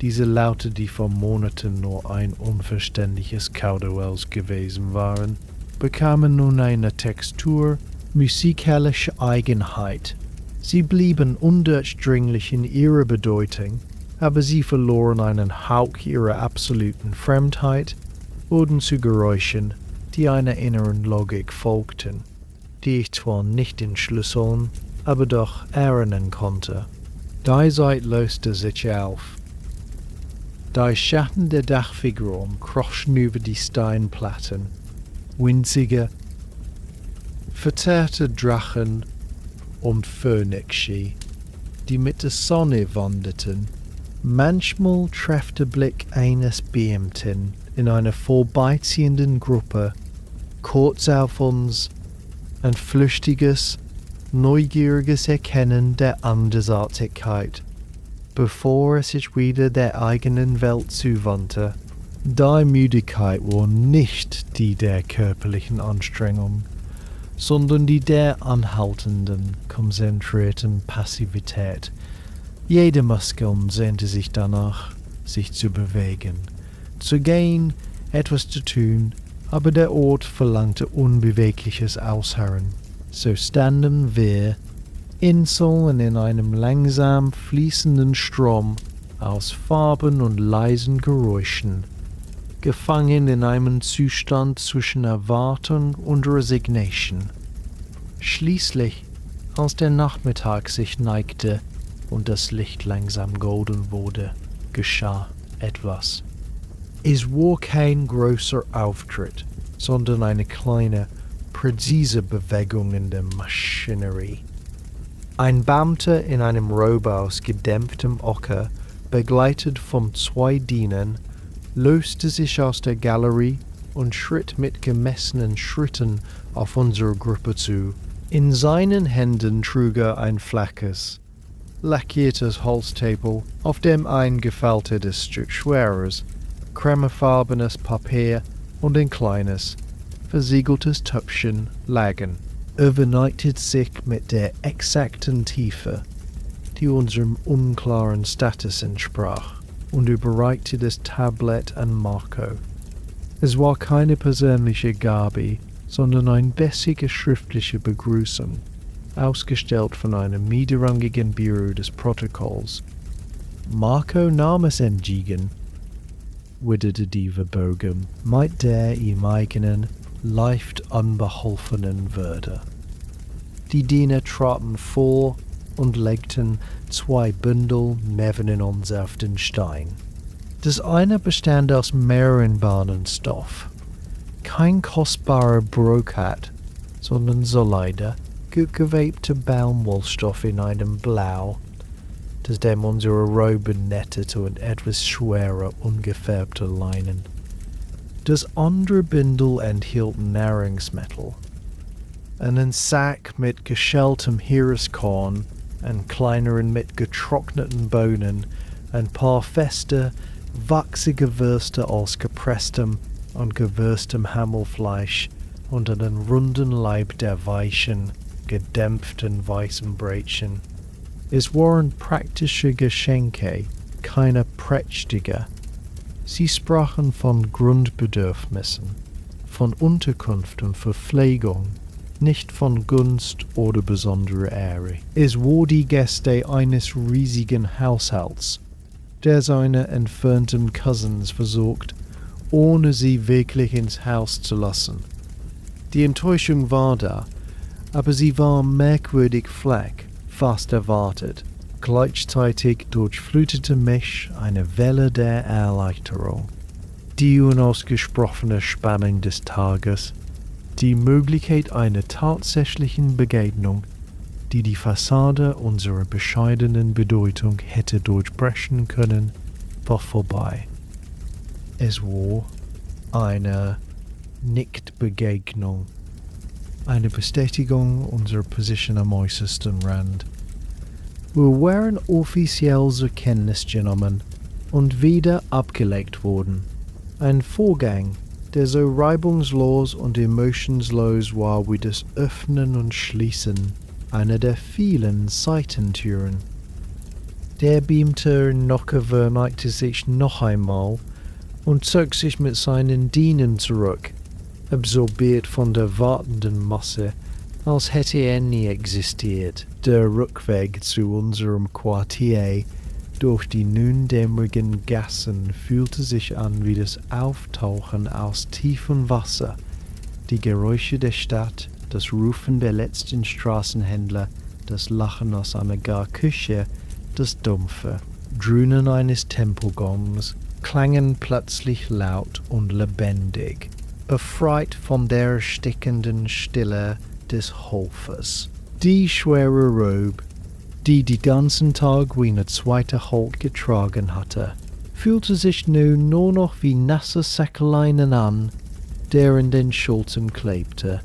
Diese Laute, die vor Monaten nur ein unverständliches Kauderwelsch gewesen waren, bekamen nun eine Textur, musikalische Eigenheit. Sie blieben undurchdringlich in ihrer Bedeutung, aber sie verloren einen Hauch ihrer absoluten Fremdheit, wurden zu Geräuschen, die einer inneren Logik folgten, die ich zwar nicht entschlüsseln, aber doch erahnen konnte. Die Zeit löste sich auf. Die Schatten der Dachfigur krochen über die Steinplatten, winzige, verzerrte Drachen und Phönixche, die mit der Sonne wanderten. Manchmal traf der Blick eines Beamten in einer vorbeiziehenden Gruppe kurz auf uns, ein flüchtiges, neugieriges Erkennen der Andersartigkeit, bevor es sich wieder der eigenen Welt zuwandte. Die Müdigkeit war nicht die der körperlichen Anstrengung, sondern die der anhaltenden, konzentrierten Passivität. Jede Muskel sehnte sich danach, sich zu bewegen, zu gehen, etwas zu tun, aber der Ort verlangte unbewegliches Ausharren. So standen wir, Inseln in einem langsam fließenden Strom aus Farben und leisen Geräuschen, gefangen in einem Zustand zwischen Erwartung und Resignation. Schließlich, als der Nachmittag sich neigte und das Licht langsam golden wurde, geschah etwas. Es war kein großer Auftritt, sondern eine kleine, präzise Bewegung in der Maschinerie. Ein Beamter in einem Robe aus gedämpftem Ocker, begleitet von 2 Dienern, löste sich aus der Galerie und schritt mit gemessenen Schritten auf unsere Gruppe zu. In seinen Händen trug er ein flaches, lackiertes Holztapel, auf dem ein gefaltetes Stück schweres, cremefarbenes Papier und ein kleines, versiegeltes Töpfchen lagen. Er beneigte sich mit der exakten Tiefe, die unserem unklaren Status entsprach, und überreichte das Tablett an Marco. Es war keine persönliche Gabe, sondern eine bessige schriftliche Begrüßung, ausgestellt von einem niederrangigen Büro des Protokolls. Marco nahm es entgegen, witterte die Verbogen, mit der ihm eigenen, leicht unbeholfenen Würde. Die Diener traten vor und legten 2 Bündel neben uns auf den Stein. Das eine bestand aus mehreren Bahnen Stoff. Kein kostbarer Brokat, sondern solider, gut gewebter Baumwollstoff in einem Blau, das dem unsere Roben nettete und etwas schwerer, ungefärbte Leinen. Das andere Bündel enthielt Nahrungsmittel. Einen Sack mit geschältem Hirschkorn, einen kleineren mit getrockneten Bohnen, ein paar feste, wachsige Würste aus gepresstem und gewürztem Hammelfleisch und einen runden Laib der weichen, gedämpften weißen Brötchen. Es waren praktische Geschenke, keine prächtige. Sie sprachen von Grundbedürfnissen, von Unterkunft und Verpflegung, nicht von Gunst oder besonderer Ehre. Es war die Gäste eines riesigen Haushalts, der seine entfernten Cousins versorgt, ohne sie wirklich ins Haus zu lassen. Die Enttäuschung war da, aber sie war merkwürdig flach, fast erwartet. Gleichzeitig durchflutete mich eine Welle der Erleichterung. Die unausgesprochene Spannung des Tages, die Möglichkeit einer tatsächlichen Begegnung, die die Fassade unserer bescheidenen Bedeutung hätte durchbrechen können, war vorbei. Es war eine Nichtbegegnung, eine Bestätigung unserer Position am äußersten Rand. Wir waren offiziell zur Kenntnis genommen und wieder abgelegt worden. Ein Vorgang, der so reibungslos und emotionslos war wie das Öffnen und Schließen einer der vielen Seitentüren. Der Beamte Nockever neigte sich noch einmal und zog sich mit seinen Dienern zurück, absorbiert von der wartenden Masse, als hätte er nie existiert. Der Rückweg zu unserem Quartier durch die nun dämmerigen Gassen fühlte sich an wie das Auftauchen aus tiefem Wasser. Die Geräusche der Stadt, das Rufen der letzten Straßenhändler, das Lachen aus einer Garküche, das dumpfe Dröhnen eines Tempelgongs klangen plötzlich laut und lebendig, befreit von der erstickenden Stille des Hofes. Die schwere Robe, die ganzen Tag wie eine zweite Halt getragen hatte, fühlte sich nun nur noch wie nasse Säckeleinen an, der in den Schultern klebte.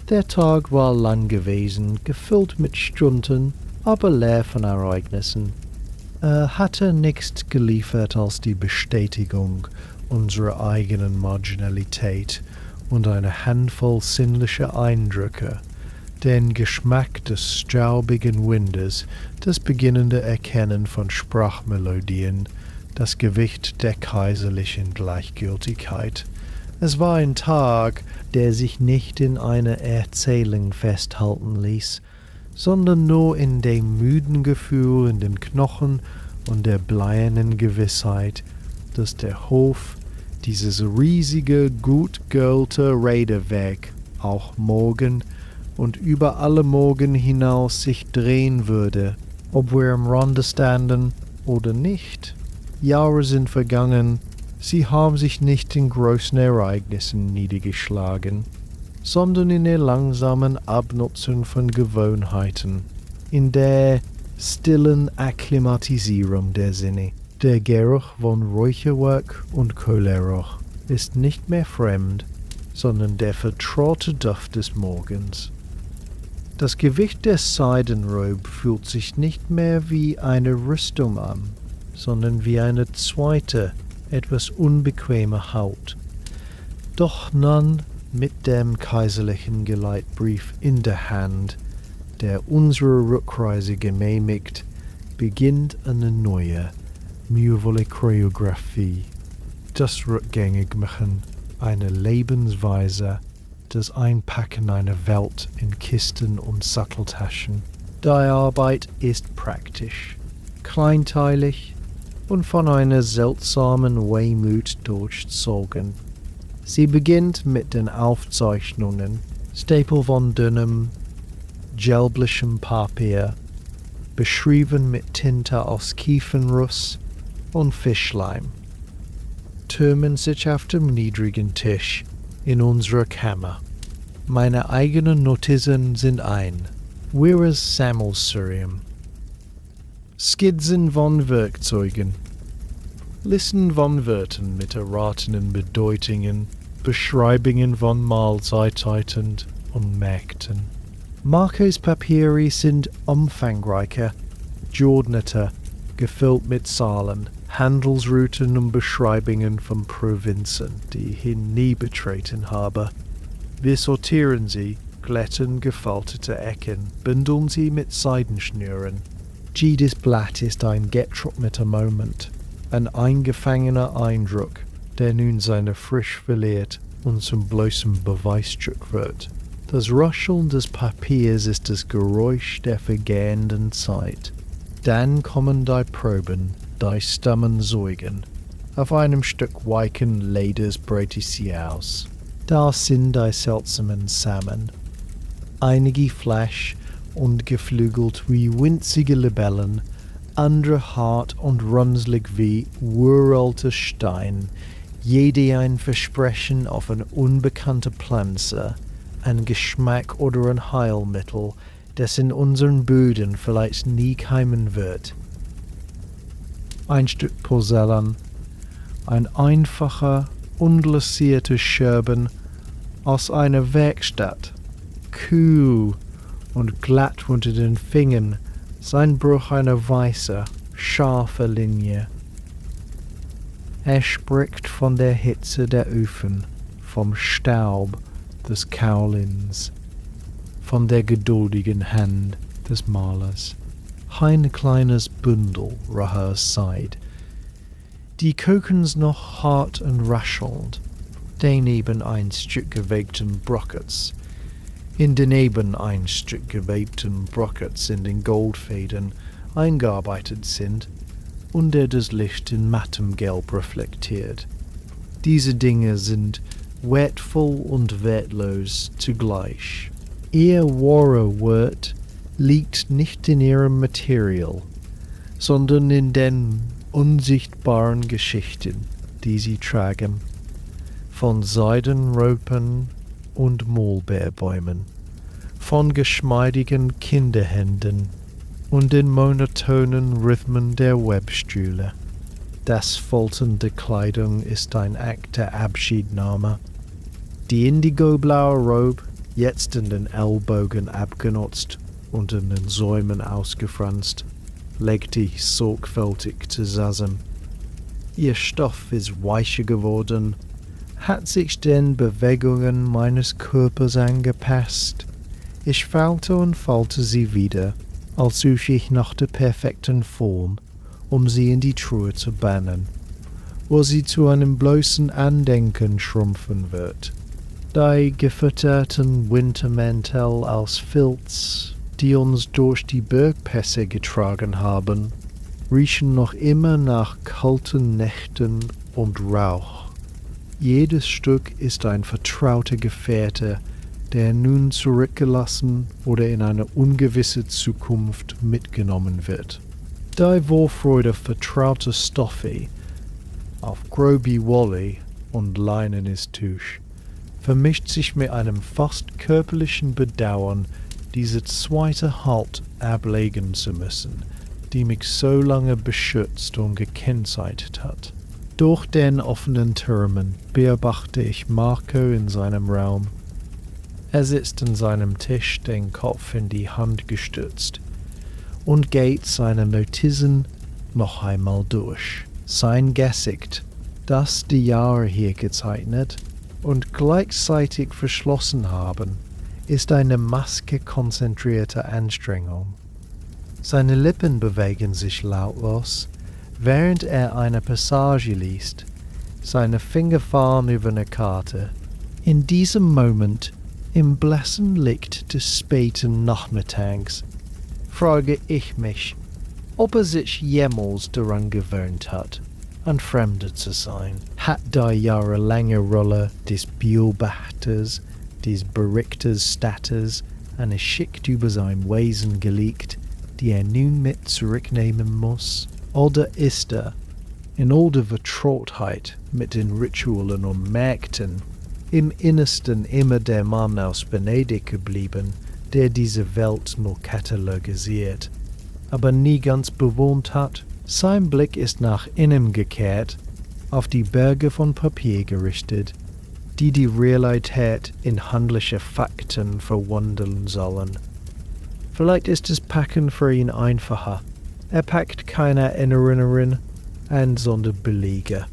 Der Tag war lang gewesen, gefüllt mit Stunden, aber leer von Ereignissen. Er hatte nichts geliefert als die Bestätigung unserer eigenen Marginalität und eine Handvoll sinnlicher Eindrücke, den Geschmack des staubigen Windes, das beginnende Erkennen von Sprachmelodien, das Gewicht der kaiserlichen Gleichgültigkeit. Es war ein Tag, der sich nicht in einer Erzählung festhalten ließ, sondern nur in dem müden Gefühl in den Knochen und der bleiernen Gewissheit, dass der Hof, dieses riesige, gut geölte Räderwerk, auch morgen und über alle Morgen hinaus sich drehen würde, ob wir am Rande standen oder nicht. Jahre sind vergangen, Sie haben sich nicht in großen Ereignissen niedergeschlagen, sondern in der langsamen Abnutzung von Gewohnheiten, in der stillen Akklimatisierung der Sinne. Der Geruch von Räucherwerk und Kohlerauch ist nicht mehr fremd, sondern der vertraute Duft des Morgens. Das Gewicht der Seidenrobe fühlt sich nicht mehr wie eine Rüstung an, sondern wie eine zweite, etwas unbequeme Haut. Doch nun mit dem kaiserlichen Geleitbrief in der Hand, der unsere Rückreise genehmigt, beginnt eine neue, mühevolle Choreografie. Das Rückgängigmachen einer Lebensweise, das Einpacken einer Welt in Kisten und Satteltaschen. Die Arbeit ist praktisch, kleinteilig und von einer seltsamen Wehmut durchzogen. Sie beginnt mit den Aufzeichnungen, Stapel von dünnem, gelblichem Papier, beschrieben mit Tinte aus Kiefernruß und Fischleim, türmen sich auf dem niedrigen Tisch in unserer Kammer. Meine eigenen Notizen sind ein wirres Sammelsurium. Skizzen von Werkzeugen, Listen von Wörtern mit erratenen Bedeutungen, Beschreibungen von Mahlzeiten und Märkten. Marcos Papiere sind umfangreicher, geordneter, gefüllt mit Zahlen, Handelsrouten und Beschreibungen von Provinzen, die ich nie betreten habe. Wir sortieren sie, glätten gefaltete Ecken, bündeln sie mit Seidenschnüren. Jedes Blatt ist ein getrockneter Moment, ein eingefangener Eindruck, der nun seine Frisch verliert und zum bloßen Beweisstück wird. Das Rascheln des Papiers ist das Geräusch der vergehenden Zeit. Dann kommen die Proben, die Stammen säugen. Auf einem Stück weichen Leders breite sie aus. Da sind die seltsamen Samen. Einige flash und geflügelt wie winzige Libellen, andere hart und runzlig wie uralter Stein, jede ein Versprechen auf eine unbekannte Pflanze, ein Geschmack oder ein Heilmittel, das in unseren Böden vielleicht nie keimen wird. Ein Stück Porzellan, ein einfacher, unglasierter Scherben aus einer Werkstatt, kühl und glatt unter den Fingern, sein Bruch eine weiße, scharfe Linie. Er spricht von der Hitze der Öfen, vom Staub des Kaolins, von der geduldigen Hand des Malers. Ein kleines Bündel raher Seid. Die Kokens noch hart und raschelnd, daneben ein Stück gewebten Brockets, in daneben ein Stück gewebten Brockets in den Goldfäden eingearbeitet sind und der das Licht in mattem Gelb reflektiert. Diese Dinge sind wertvoll und wertlos zugleich. Ihr wahrer Wert liegt nicht in ihrem Material, sondern in den unsichtbaren Geschichten, die sie tragen, von Seidenropen und Maulbeerbäumen, von geschmeidigen Kinderhänden und den monotonen Rhythmen der Webstühle. Das faltende Kleidung ist ein Akt der Abschiednahme. Die indigoblaue Robe, jetzt in den Ellbogen abgenutzt und in den Säumen ausgefranst, legt ich sorgfältig zusammen. Ihr Stoff ist weicher geworden, hat sich den Bewegungen meines Körpers angepasst. Ich falte und falte sie wieder, als suche ich nach der perfekten Form, um sie in die Truhe zu bannen, wo sie zu einem bloßen Andenken schrumpfen wird. Die gefütterten Wintermäntel aus Filz, die uns durch die Bergpässe getragen haben, riechen noch immer nach kalten Nächten und Rauch. Jedes Stück ist ein vertrauter Gefährte, der nun zurückgelassen oder in eine ungewisse Zukunft mitgenommen wird. Die Vorfreude vertrauter Stoffe, auf grobi Wolle und leinenes Tuch, vermischt sich mit einem fast körperlichen Bedauern, diese zweite Halt ablegen zu müssen, die mich so lange beschützt und gekennzeichnet hat. Durch den offenen Türmen beobachte ich Marco in seinem Raum. Er sitzt an seinem Tisch, den Kopf in die Hand gestützt, und geht seine Notizen noch einmal durch. Sein Gesicht, das die Jahre hier gezeichnet und gleichzeitig verschlossen haben, ist eine Maske konzentrierter Anstrengung. Seine Lippen bewegen sich lautlos, während er eine Passage liest. Seine Finger fahren über eine Karte. In diesem Moment, im blassen Licht des späten Nachmittags, frage ich mich, ob er sich jemals daran gewöhnt hat, ein Fremder zu sein. Hat die jahrelange Rolle des Beobachters, des Berichters Statters, eine Schicht über sein Wesen gelegt, die er nun mit zurücknehmen muss? Oder ist er, in all der Vertrautheit mit den Ritualen und Märkten, im Innersten immer der Mann aus Venedig geblieben, der diese Welt nur katalogisiert, aber nie ganz bewohnt hat? Sein Blick ist nach innen gekehrt, auf die Berge von Papier gerichtet, die die Realität in handliche Fakten verwandeln sollen. Vielleicht ist das Packen für ihn einfacher. Er packt keine Erinnerungen ein, sondern Belege.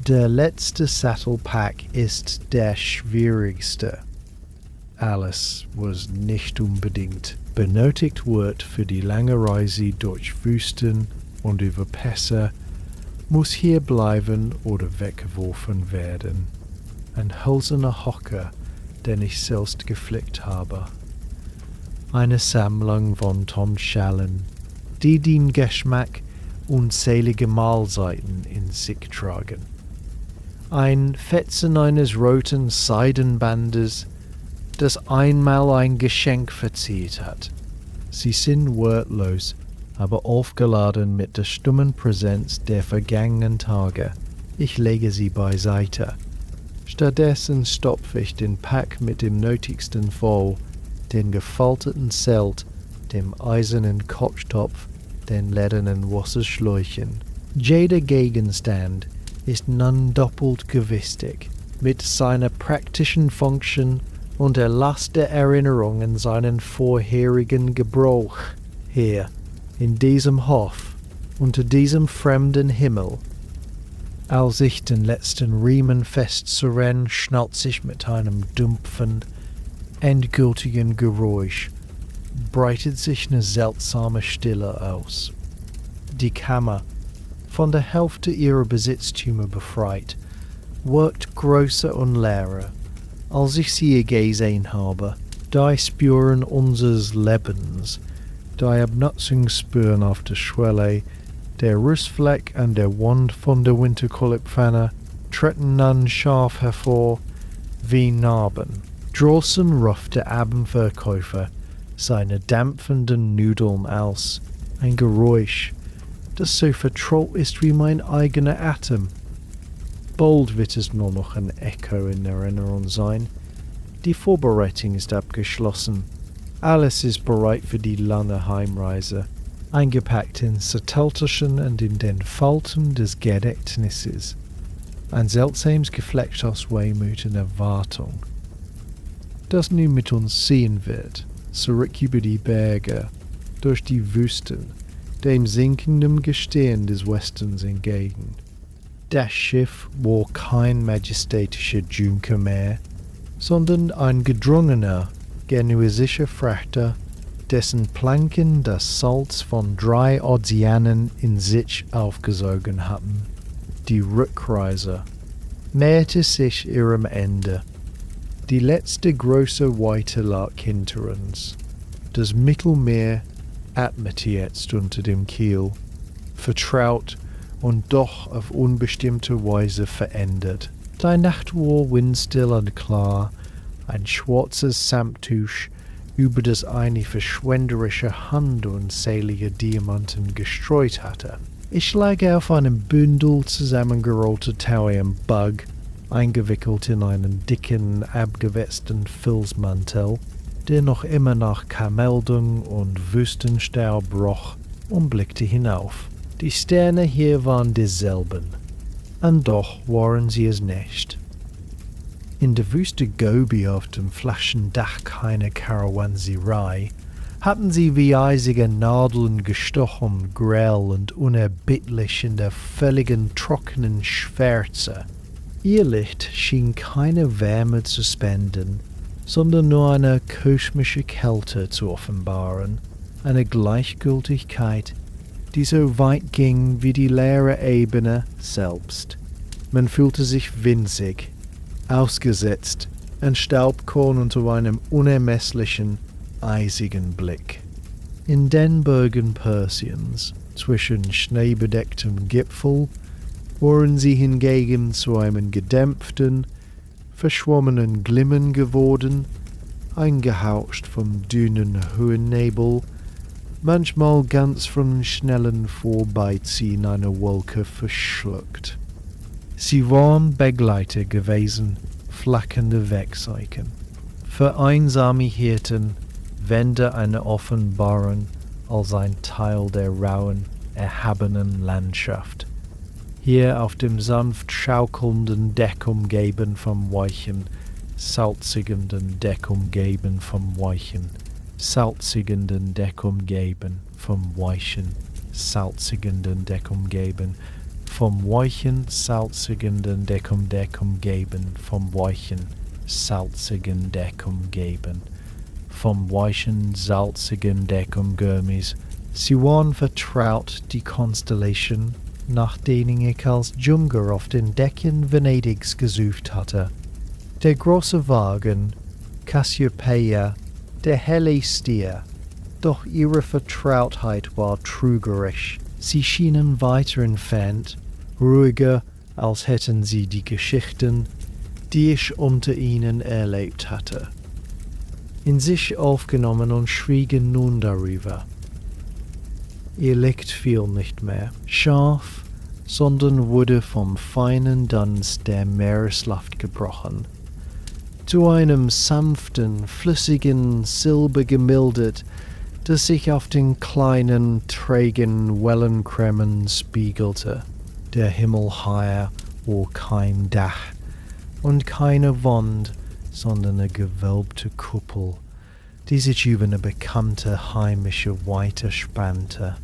Der letzte Sattelpack ist der schwierigste. Alles, was nicht unbedingt benötigt wird für die lange Reise durch Wüsten und über Pässe, muss hier bleiben oder weggeworfen werden. Ein hölzerner Hocker, den ich selbst geflickt habe. Eine Sammlung von Tonschalen, die den Geschmack unzähliger Mahlzeiten in sich tragen. Ein Fetzen eines roten Seidenbandes, das einmal ein Geschenk verziert hat. Sie sind wortlos, aber aufgeladen mit der stummen Präsenz der vergangenen Tage. Ich lege sie beiseite. Stattdessen stopfe ich den Pack mit dem Nötigsten voll, den gefalteten Zelt, dem eisernen Kochtopf, den ledernen Wasserschläuchen. Jeder Gegenstand ist nun doppelt gewichtig, mit seiner praktischen Funktion und der Last der Erinnerung an seinen vorherigen Gebrauch. Hier, in diesem Hof, unter diesem fremden Himmel. Als ich den letzten Riemen festzurren, schnalze ich mit einem dumpfen, endgültigen Geräusch, breitet sich eine seltsame Stille aus. Die Kammer, von der Hälfte ihrer Besitztümer befreit, wirkt größer und leerer, als ich sie gesehen habe. Die Spuren unseres Lebens, die Abnutzungsspuren auf der Schwelle, der Rissfleck an der Wand von der Winterkolibpfanne treten nun scharf hervor wie Narben. Draußen ruft der Abendverkäufer seine dampfenden Nudeln aus, ein Geräusch, das so vertraut ist wie mein eigener Atem. Bald wird es nur noch ein Echo in Erinnerung sein. Die Vorbereitung ist abgeschlossen. Alles ist bereit für die lange Heimreise, eingepackt in Satteltaschen und in den Falten des Gedächtnisses. Ein seltsames Geflecht aus Wehmut und Erwartung, das nun mit uns ziehen wird, zurück über die Berge, durch die Wüsten, dem sinkenden Gestein des Westens entgegen. Das Schiff war kein majestätischer Junker mehr, sondern ein gedrungener, genuesischer Frachter, dessen Planken das Salz von 3 Ozeanen in sich aufgesogen hatten. Die Rückreise näherte sich ihrem Ende. Die letzte große Weite lag hinter uns. Das Mittelmeer atmet jetzt unter dem Kiel, vertraut und doch auf unbestimmte Weise verändert. Die Nacht war windstill und klar, ein schwarzes Samttuch, über das eine verschwenderische Hand unzählige Diamanten gestreut hatte. Ich lag auf einem Bündel zusammengerollter Tauium Bug, eingewickelt in einen dicken, abgewetzten Filzmantel, der noch immer nach Kameldung und Wüstenstaub roch, und blickte hinauf. Die Sterne hier waren dieselben, und doch waren sie es nicht. In der Wüste Gobi auf dem flachen Dach keiner Karawanserei hatten sie wie eisige Nadeln gestochen, grell und unerbittlich in der völligen trockenen Schwärze. Ihr Licht schien keine Wärme zu spenden, sondern nur eine kosmische Kälte zu offenbaren, eine Gleichgültigkeit, die so weit ging wie die leere Ebene selbst. Man fühlte sich winzig, ausgesetzt, ein Staubkorn unter einem unermesslichen, eisigen Blick. In den Bergen Persiens, zwischen schneebedecktem Gipfel, waren sie hingegen zu einem gedämpften, verschwommenen Glimmen geworden, eingehaucht vom dünnen Höhennebel, manchmal ganz vom schnellen Vorbeiziehen einer Wolke verschluckt. Sie waren Begleiter gewesen, flackernde Wegzeichen. Für einsame Hirten wende eine Offenbarung als ein Teil der rauen, erhabenen Landschaft. Hier auf dem sanft schaukelnden Deck umgeben vom weichen, salzigenden Deck umgeben vom weichen, salzigenden Deck umgeben vom weichen, salzigenden Deck umgeben vom weichen, salzigenden Deck umgeben vom weichen, salzigen Deck umgeben vom weichen, salzigen Deck umgeben. Sie waren vertraut, die Konstellation, nach denen ich als Junger auf den Decken Venedigs gesucht hatte. Der große Wagen, Cassiopeia, der helle Stier, doch ihre Vertrautheit war trügerisch. Sie schienen weiter entfernt, ruhiger, als hätten sie die Geschichten, die ich unter ihnen erlebt hatte, in sich aufgenommen und schwiegen nun darüber. Ihr Licht fiel nicht mehr scharf, sondern wurde vom feinen Dunst der Meeresluft gebrochen, zu einem sanften, flüssigen Silber gemildert, das sich auf den kleinen, trägen Wellenkremmen spiegelte. Der Himmel hier war kein Dach und keine Wand, sondern eine gewölbte Kuppel, die sich über eine bekannte heimische Weite spannte.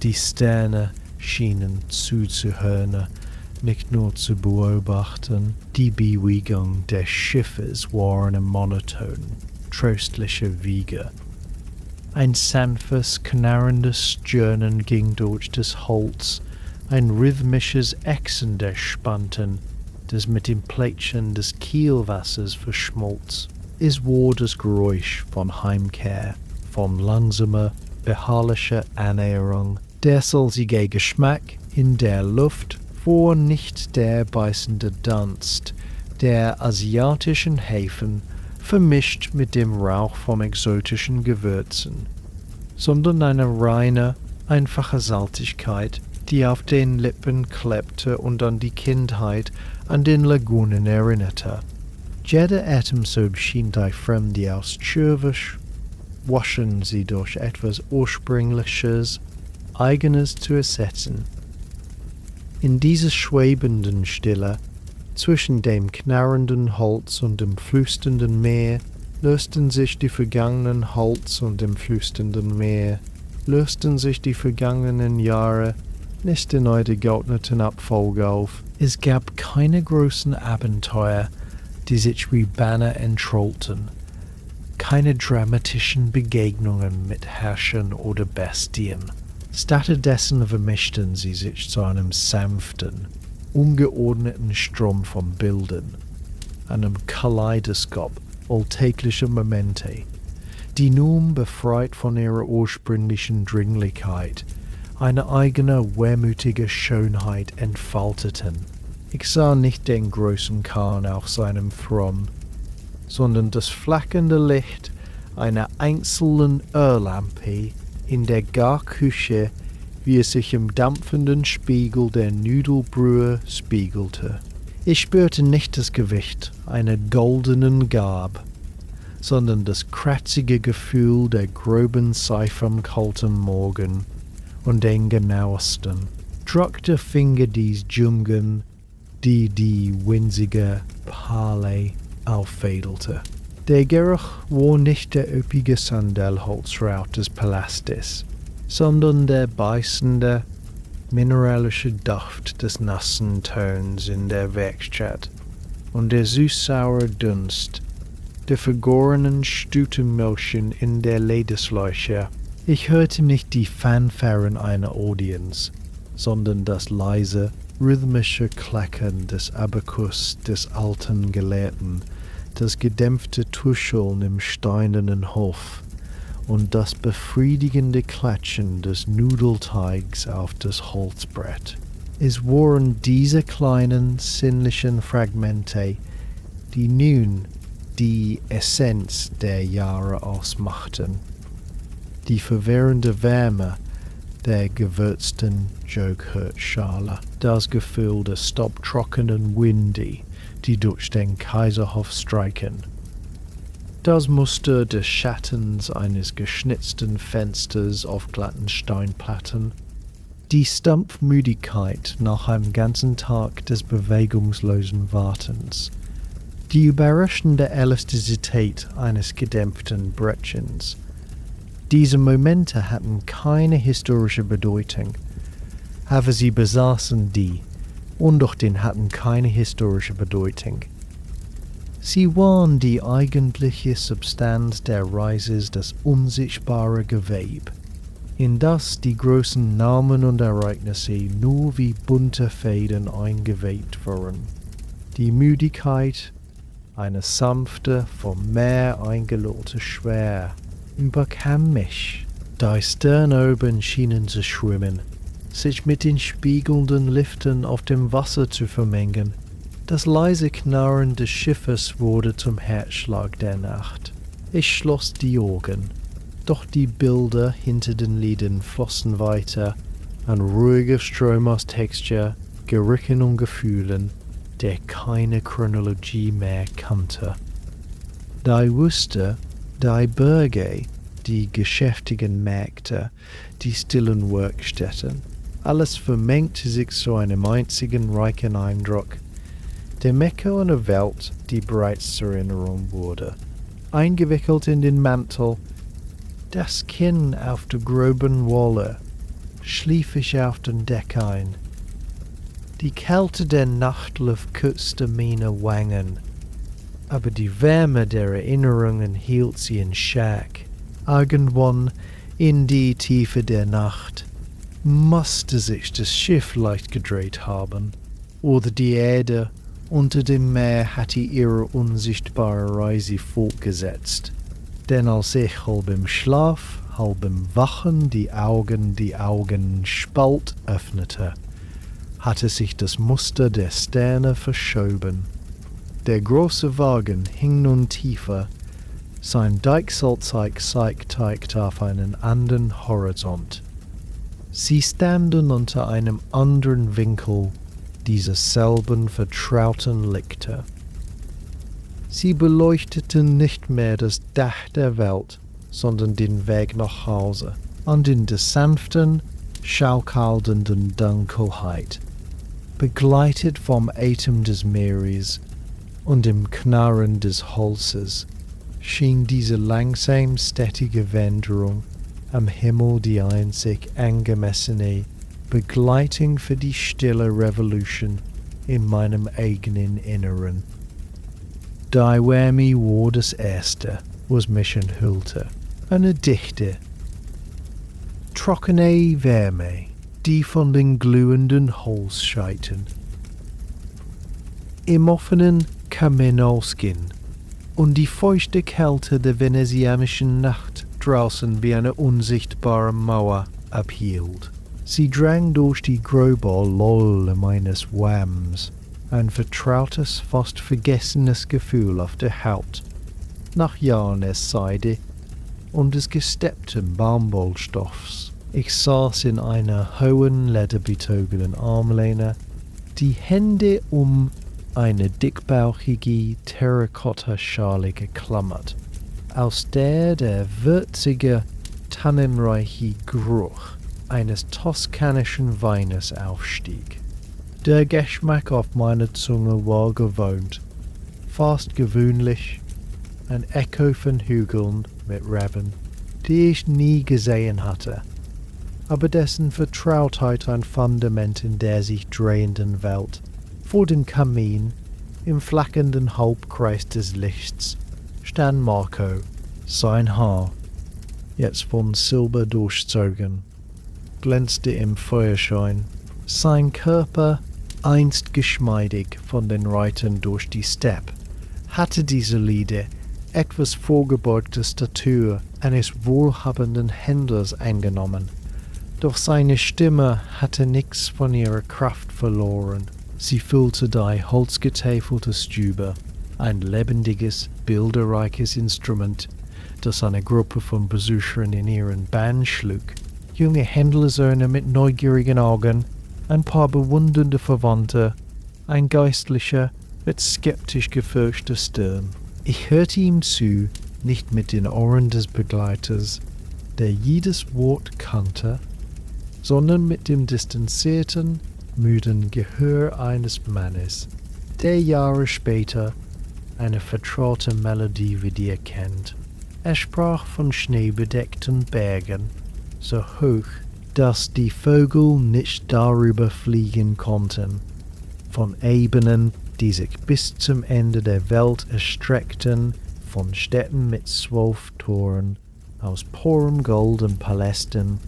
Die Sterne schienen zuzuhören, nicht nur zu beobachten. Die Bewegung des Schiffes war eine monoton, tröstliche Wiege. Ein sanftes, knarrendes Stöhnen ging durch das Holz, ein rhythmisches Ächzen der Spanten, das mit dem Plätschern des Kielwassers verschmolz. Es war das Geräusch von Heimkehr, von langsamer, beharrlicher Annäherung. Der salzige Geschmack in der Luft war nicht der beißende Dunst der asiatischen Häfen vermischt mit dem Rauch von exotischen Gewürzen, sondern eine reine, einfache Salzigkeit, die auf den Lippen klebte und an die Kindheit an den Lagunen erinnerte. Jeder Atemzug schien die Fremde ausschürvisch, waschen sie durch etwas Ursprüngliches, Eigenes zu ersetzen. In dieser schwebenden Stille, zwischen dem knarrenden Holz und dem flüsternden Meer, lösten sich die vergangenen Holz und dem flüsternden Meer, lösten sich die vergangenen Jahre nicht in einer geordneten Abfolge auf. Es gab keine großen Abenteuer, die sich wie Banner entrollten, keine dramatischen Begegnungen mit Herrschern oder Bestien. Stattdessen vermischten sie sich zu einem sanften, ungeordneten Strom von Bildern, einem Kaleidoskop alltäglicher Momente, die nun, befreit von ihrer ursprünglichen Dringlichkeit, eine eigene, wehmütige Schönheit entfalteten. Ich sah nicht den großen Kahn auf seinem Thron, sondern das flackernde Licht einer einzelnen Öllampe in der Garküche wie es sich im dampfenden Spiegel der Nudelbrühe spiegelte. Ich spürte nicht das Gewicht einer goldenen Gab, sondern das kratzige Gefühl der groben Seife am kalten Morgen und den genauesten, trockene Finger dies Jungen, die winzige Perle auffädelte. Der Geruch war nicht der üppige Sandelholzrauch des Palastes, sondern der beißende, mineralische Duft des nassen Tons in der Werkstatt und der süß-saure Dunst der vergorenen Stutenmilchen in der Ledersleuche. Ich hörte nicht die Fanfaren einer Audienz, sondern das leise, rhythmische Klackern des Abakus des alten Gelehrten, das gedämpfte Tuscheln im steinernen Hof und das befriedigende Klatschen des Nudelteigs auf das Holzbrett. Es waren diese kleinen sinnlichen Fragmente, die nun die Essenz der Jahre ausmachten. Die verwirrende Wärme der gewürzten Joghurtschale, das Gefühl des staubtrockenen Windy, die durch den Kaiserhof streichen, das Muster des Schattens eines geschnitzten Fensters auf glatten Steinplatten, die Stampfmüdigkeit nach einem ganzen Tag des bewegungslosen Wartens, die überraschende Elastizität eines gedämpften Brettchens. Diese Momente hatten keine historische Bedeutung, aber sie besaßen die, und doch den hatten keine historische Bedeutung. Sie waren die eigentliche Substanz der Reise, das unsichtbare Gewebe, in das die großen Namen und Ereignisse nur wie bunte Fäden eingewebt waren. Die Müdigkeit, eine sanfte, vom Meer eingelullte Schwer, überkam mich. Die Sterne oben schienen zu schwimmen, sich mit den spiegelnden Liften auf dem Wasser zu vermengen. Das leise Knarren des Schiffes wurde zum Herzschlag der Nacht. Ich schloss die Augen, doch die Bilder hinter den Lidern flossen weiter, ein ruhiger Strom aus Textur, Gerüchen und Gefühlen, der keine Chronologie mehr kannte. Da ich wusste, die Berge, die geschäftigen Märkte, die stillen Werkstätten, alles vermengte sich zu einem einzigen reichen Eindruck. Der Mekka einer Welt, die bereits zur Erinnerung wurde. Eingewickelt in den Mantel, das Kinn auf der groben Wolle, schlief ich auf den Deck ein. Die Kälte der Nachtluft kürzte meine Wangen, aber die Wärme der Erinnerungen hielt sie in Schach. Irgendwann, in die Tiefe der Nacht, musste sich das Schiff leicht gedreht haben, oder die Erde unter dem Meer hatte ihre unsichtbare Reise fortgesetzt. Denn als ich halb im Schlaf, halb im Wachen die Augenspalt öffnete, hatte sich das Muster der Sterne verschoben. Der große Wagen hing nun tiefer, sein Deichselzeug zeigte auf einen anderen Horizont. Sie standen unter einem anderen Winkel dieses selben vertrauten Lichter. Sie beleuchteten nicht mehr das Dach der Welt, sondern den Weg nach Hause, und in der sanften, schaukelnden Dunkelheit, begleitet vom Atem des Meeres und dem Knarren des Holzes, schien diese langsam stetige Wanderung am Himmel die einzig angemessene Begleitung für die stille Revolution in meinem eigenen Inneren. Die Wärme war das Erste, was mich enthüllte. Eine dichte, trockene Wärme, die von den glühenden Holzscheiten im offenen Kaminalskin und die feuchte Kälte der venezianischen Nacht draußen wie eine unsichtbare Mauer abhielt. Sie drang durch die grobe Lolle meines Wams, ein vertrautes, fast vergessenes Gefühl auf der Haut, nach Jahren Seide und des gesteppten Baumwollstoffs. Ich saß in einer hohen, lederbezogenen Armlehne, die Hände eine dickbauchige Terrakotta-Schale geklammert, aus der würzige, tannenreiche Geruch eines toskanischen Weines aufstieg. Der Geschmack auf meiner Zunge war gewohnt, fast gewöhnlich, ein Echo von Hügeln mit Reben, die ich nie gesehen hatte, aber dessen Vertrautheit ein Fundament in der sich drehenden Welt. Vor dem Kamin, im flackernden Halbkreis des Lichts, stand Marco, sein Haar, jetzt von Silber durchzogen, glänzte im Feuerschein, sein Körper, einst geschmeidig von den Reitern durch die Steppe, hatte die solide, etwas vorgebeugte Statur eines wohlhabenden Händlers eingenommen, doch seine Stimme hatte nichts von ihrer Kraft verloren. Sie füllte die holzgetäfelte Stube, ein lebendiges, bilderreiches Instrument, das eine Gruppe von Besuchern in ihren Bann schlug. Junge Händlersöhne mit neugierigen Augen, ein paar bewundernde Verwandte, ein Geistlicher mit skeptisch gefürchter Stirn. Ich hörte ihm zu, nicht mit den Ohren des Begleiters, der jedes Wort kannte, sondern mit dem distanzierten, müden Gehör eines Mannes, der Jahre später eine vertraute Melodie wiedererkennt. Er sprach von schneebedeckten Bergen, so hoch, dass die Vögel nicht darüber fliegen konnten, von Ebenen, die sich bis zum Ende der Welt erstreckten, von Städten mit 12 Toren, aus purem Gold und Palästen,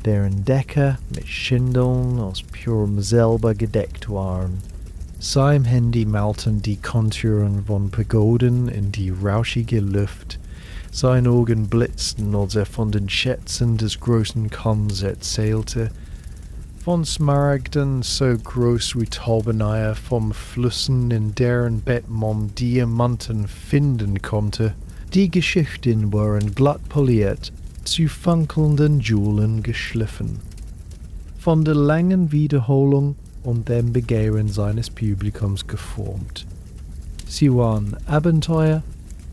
deren Decke mit Schindeln aus purem Silber gedeckt waren. Seinem Handy malten die Konturen von Pagoden in die rauschige Luft. Seine Augen blitzten, als er von den Schätzen des großen Khans erzählte, von Smaragden so groß wie Taubeneier, vom Flüssen, in deren Bett man Diamanten finden konnte. Die Geschichten waren glatt poliert, zu funkelnden Jewelen geschliffen. Von der langen Wiederholung und dem Begehren seines Publikums geformt. Sie waren Abenteuer,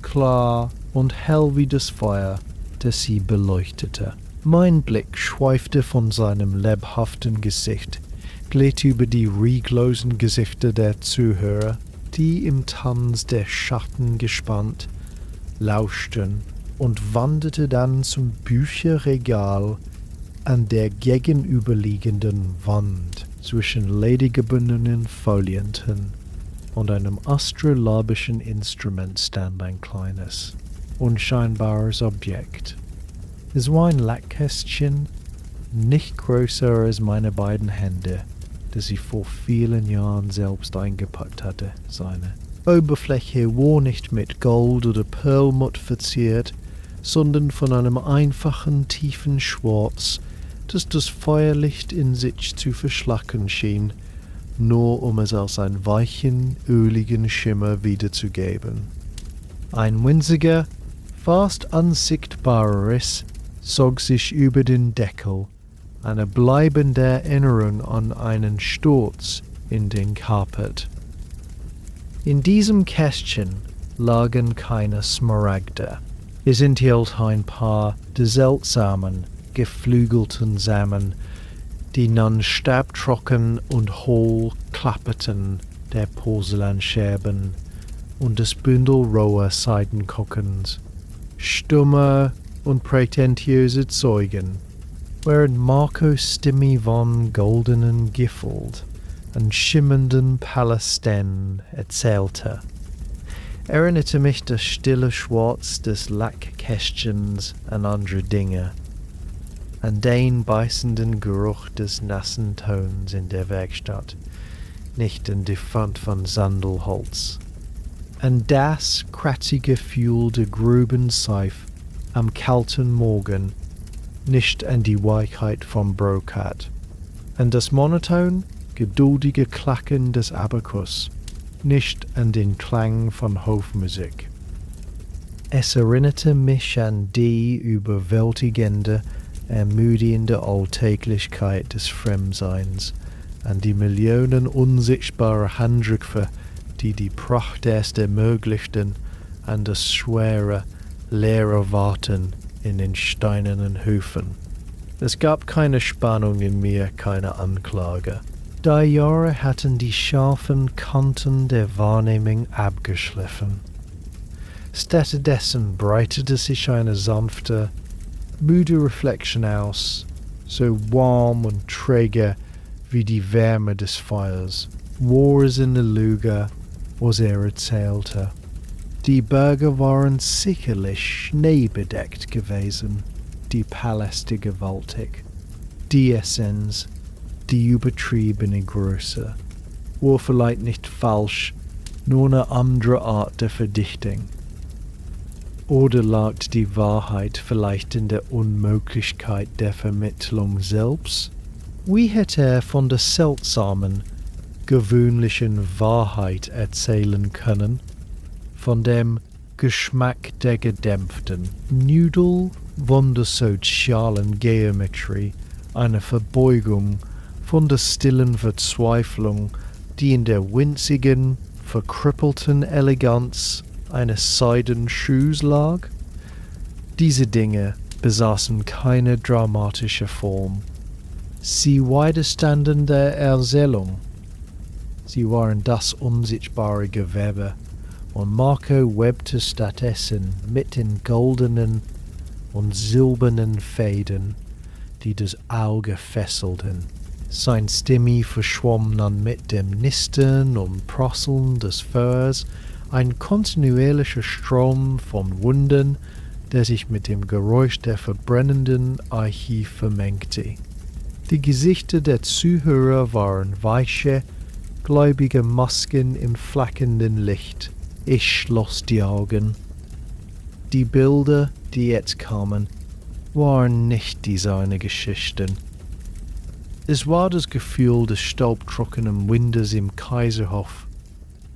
klar und hell wie das Feuer, das sie beleuchtete. Mein Blick schweifte von seinem lebhaften Gesicht, glitt über die reglosen Gesichter der Zuhörer, die im Tanz der Schatten gespannt lauschten, und wanderte dann zum Bücherregal an der gegenüberliegenden Wand zwischen ledergebundenen Folienten und einem astrolabischen Instrument stand ein kleines, unscheinbares Objekt. Es war ein Lackkästchen, nicht größer als meine beiden Hände, das sie vor vielen Jahren selbst eingepackt hatte. Seine Oberfläche war nicht mit Gold oder Perlmutt verziert, sondern von einem einfachen, tiefen Schwarz, das das Feuerlicht in sich zu verschlacken schien, nur um es als einen weichen, öligen Schimmer wiederzugeben. Ein winziger, fast unsichtbarer Riss zog sich über den Deckel, eine bleibende Erinnerung an einen Sturz in den Carpet. In diesem Kästchen lagen keine Smaragde. Es enthielt ein paar der seltsamen, geflügelten Samen, die nun stabtrocken und hohl klapperten der Porzellanscherben und das Bündel roher Seidenkockens. Stumme und prätentiöse Zeugen, während Marcos Stimme von goldenen Giffeld und schimmernden Palästen erzählte, erinnerte mich das stille Schwarz des Lackkästchens an andere Dinge, an den beißenden Geruch des nassen Tons in der Werkstatt, nicht an die Pfand von Sandelholz, an das kratzige Gefühl der groben Seif am kalten Morgen, nicht an die Weichheit vom Brokat, an das monoton, geduldige Klacken des Abakus, nicht an den Klang von Hofmusik. Es erinnerte mich an die überwältigende, ermüdigende Alltäglichkeit des Fremdseins, an die Millionen unsichtbarer Handgriffe, die die Pracht erst ermöglichten, an das schwere, leere Warten in den steinernen Höfen. Es gab keine Spannung in mir, keine Anklage. Die Jahre hatten die scharfen Kanten der Wahrnehmung abgeschliffen. Stattdessen breitete sich eine sanfte, müde Reflexion aus, so warm und träge wie die Wärme des Feuers, war es in der Lüge, was erzählte. Die Berge waren sicherlich schneebedeckt gewesen, die Paläste gewaltig. Die Essenz, die übertriebene Größe, war vielleicht nicht falsch, nur eine andere Art der Verdichtung. Oder lag die Wahrheit vielleicht in der Unmöglichkeit der Vermittlung selbst? Wie hätte er von der seltsamen, gewöhnlichen Wahrheit erzählen können? Von dem Geschmack der gedämpften, Nudel von der sozialen Geometrie, einer Verbeugung von der stillen Verzweiflung, die in der winzigen, verkrüppelten Eleganz eines Seidenschuhs lag? Diese Dinge besaßen keine dramatische Form. Sie widerstanden der Erzählung. Sie waren das unsichtbare Gewebe, und Marco webte stattdessen mit den goldenen und silbernen Fäden, die das Auge fesselten. Sein Stimme verschwamm dann mit dem Nisten und Prasseln des Feuers, ein kontinuierlicher Strom von Wunden, der sich mit dem Geräusch der verbrennenden Eiche vermengte. Die Gesichter der Zuhörer waren weiche, gläubige Masken im flackenden Licht. Ich schloss die Augen. Die Bilder, die jetzt kamen, waren nicht die seine Geschichten. Es war das Gefühl des staubtrockenen Windes im Kaiserhof,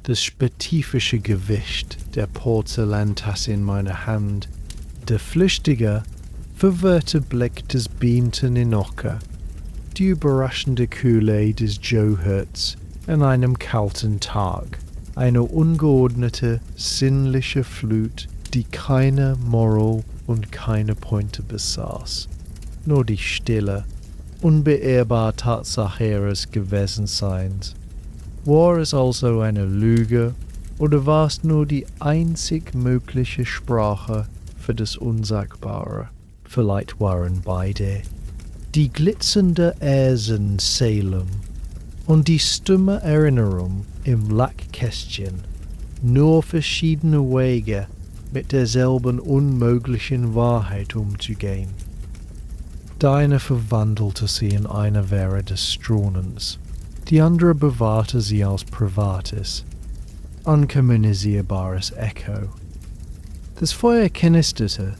das spezifische Gewicht der Porzellantasse in meiner Hand, der flüchtige, verwirrte Blick des beamten Enocher, die überraschende Kühle des Joe-Hirts an einem kalten Tag, eine ungeordnete, sinnliche Flut, die keine Moral und keine Pointe besaß, nur die stille, unbeirrbare Tatsache ihres Gewessenseins. War es also eine Lüge, oder war es nur die einzig mögliche Sprache für das Unsagbare? Vielleicht waren beide. Die glitzernde Erzählung und die stumme Erinnerung im Lackkästchen, nur verschiedene Wege, mit derselben unmöglichen Wahrheit umzugehen. Deine verwandelte sie in eine während des Straunens, die andere bewahrte sie als privates, unkommunisierbares Echo. Das Feuer knisterte,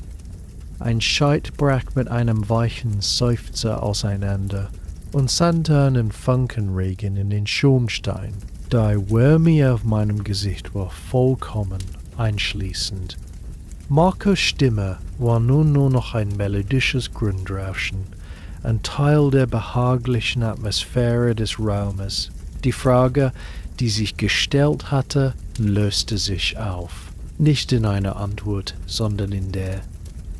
ein Scheit brach mit einem weichen Seufzer auseinander und sandte einen Funkenregen in den Schornstein. Die Wärme auf meinem Gesicht war vollkommen einschließend. Marcos Stimme war nun nur noch ein melodisches Grundrauschen, ein Teil der behaglichen Atmosphäre des Raumes. Die Frage, die sich gestellt hatte, löste sich auf. Nicht in einer Antwort, sondern in der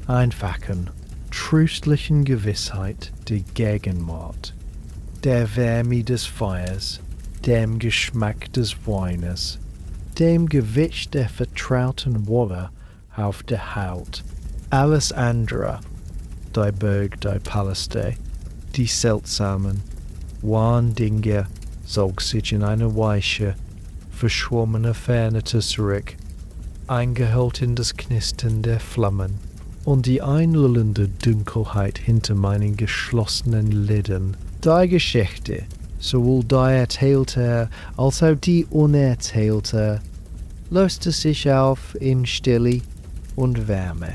einfachen, tröstlichen Gewissheit der Gegenwart, der Wärme des Feuers, dem Geschmack des Weines, dem Gewicht der vertrauten Wolle auf der Haut. Alles andere, die Berg, die Paläste, die seltsamen, wahren Dinge, zog sich in eine weiche, verschwommene Ferne zurück, eingehüllt in das Knistern der Flammen und die einlullende Dunkelheit hinter meinen geschlossenen Lidern. Die Geschichte, sowohl die erzählte als auch die unerzählte, löste sich auf in Stille und Wärme.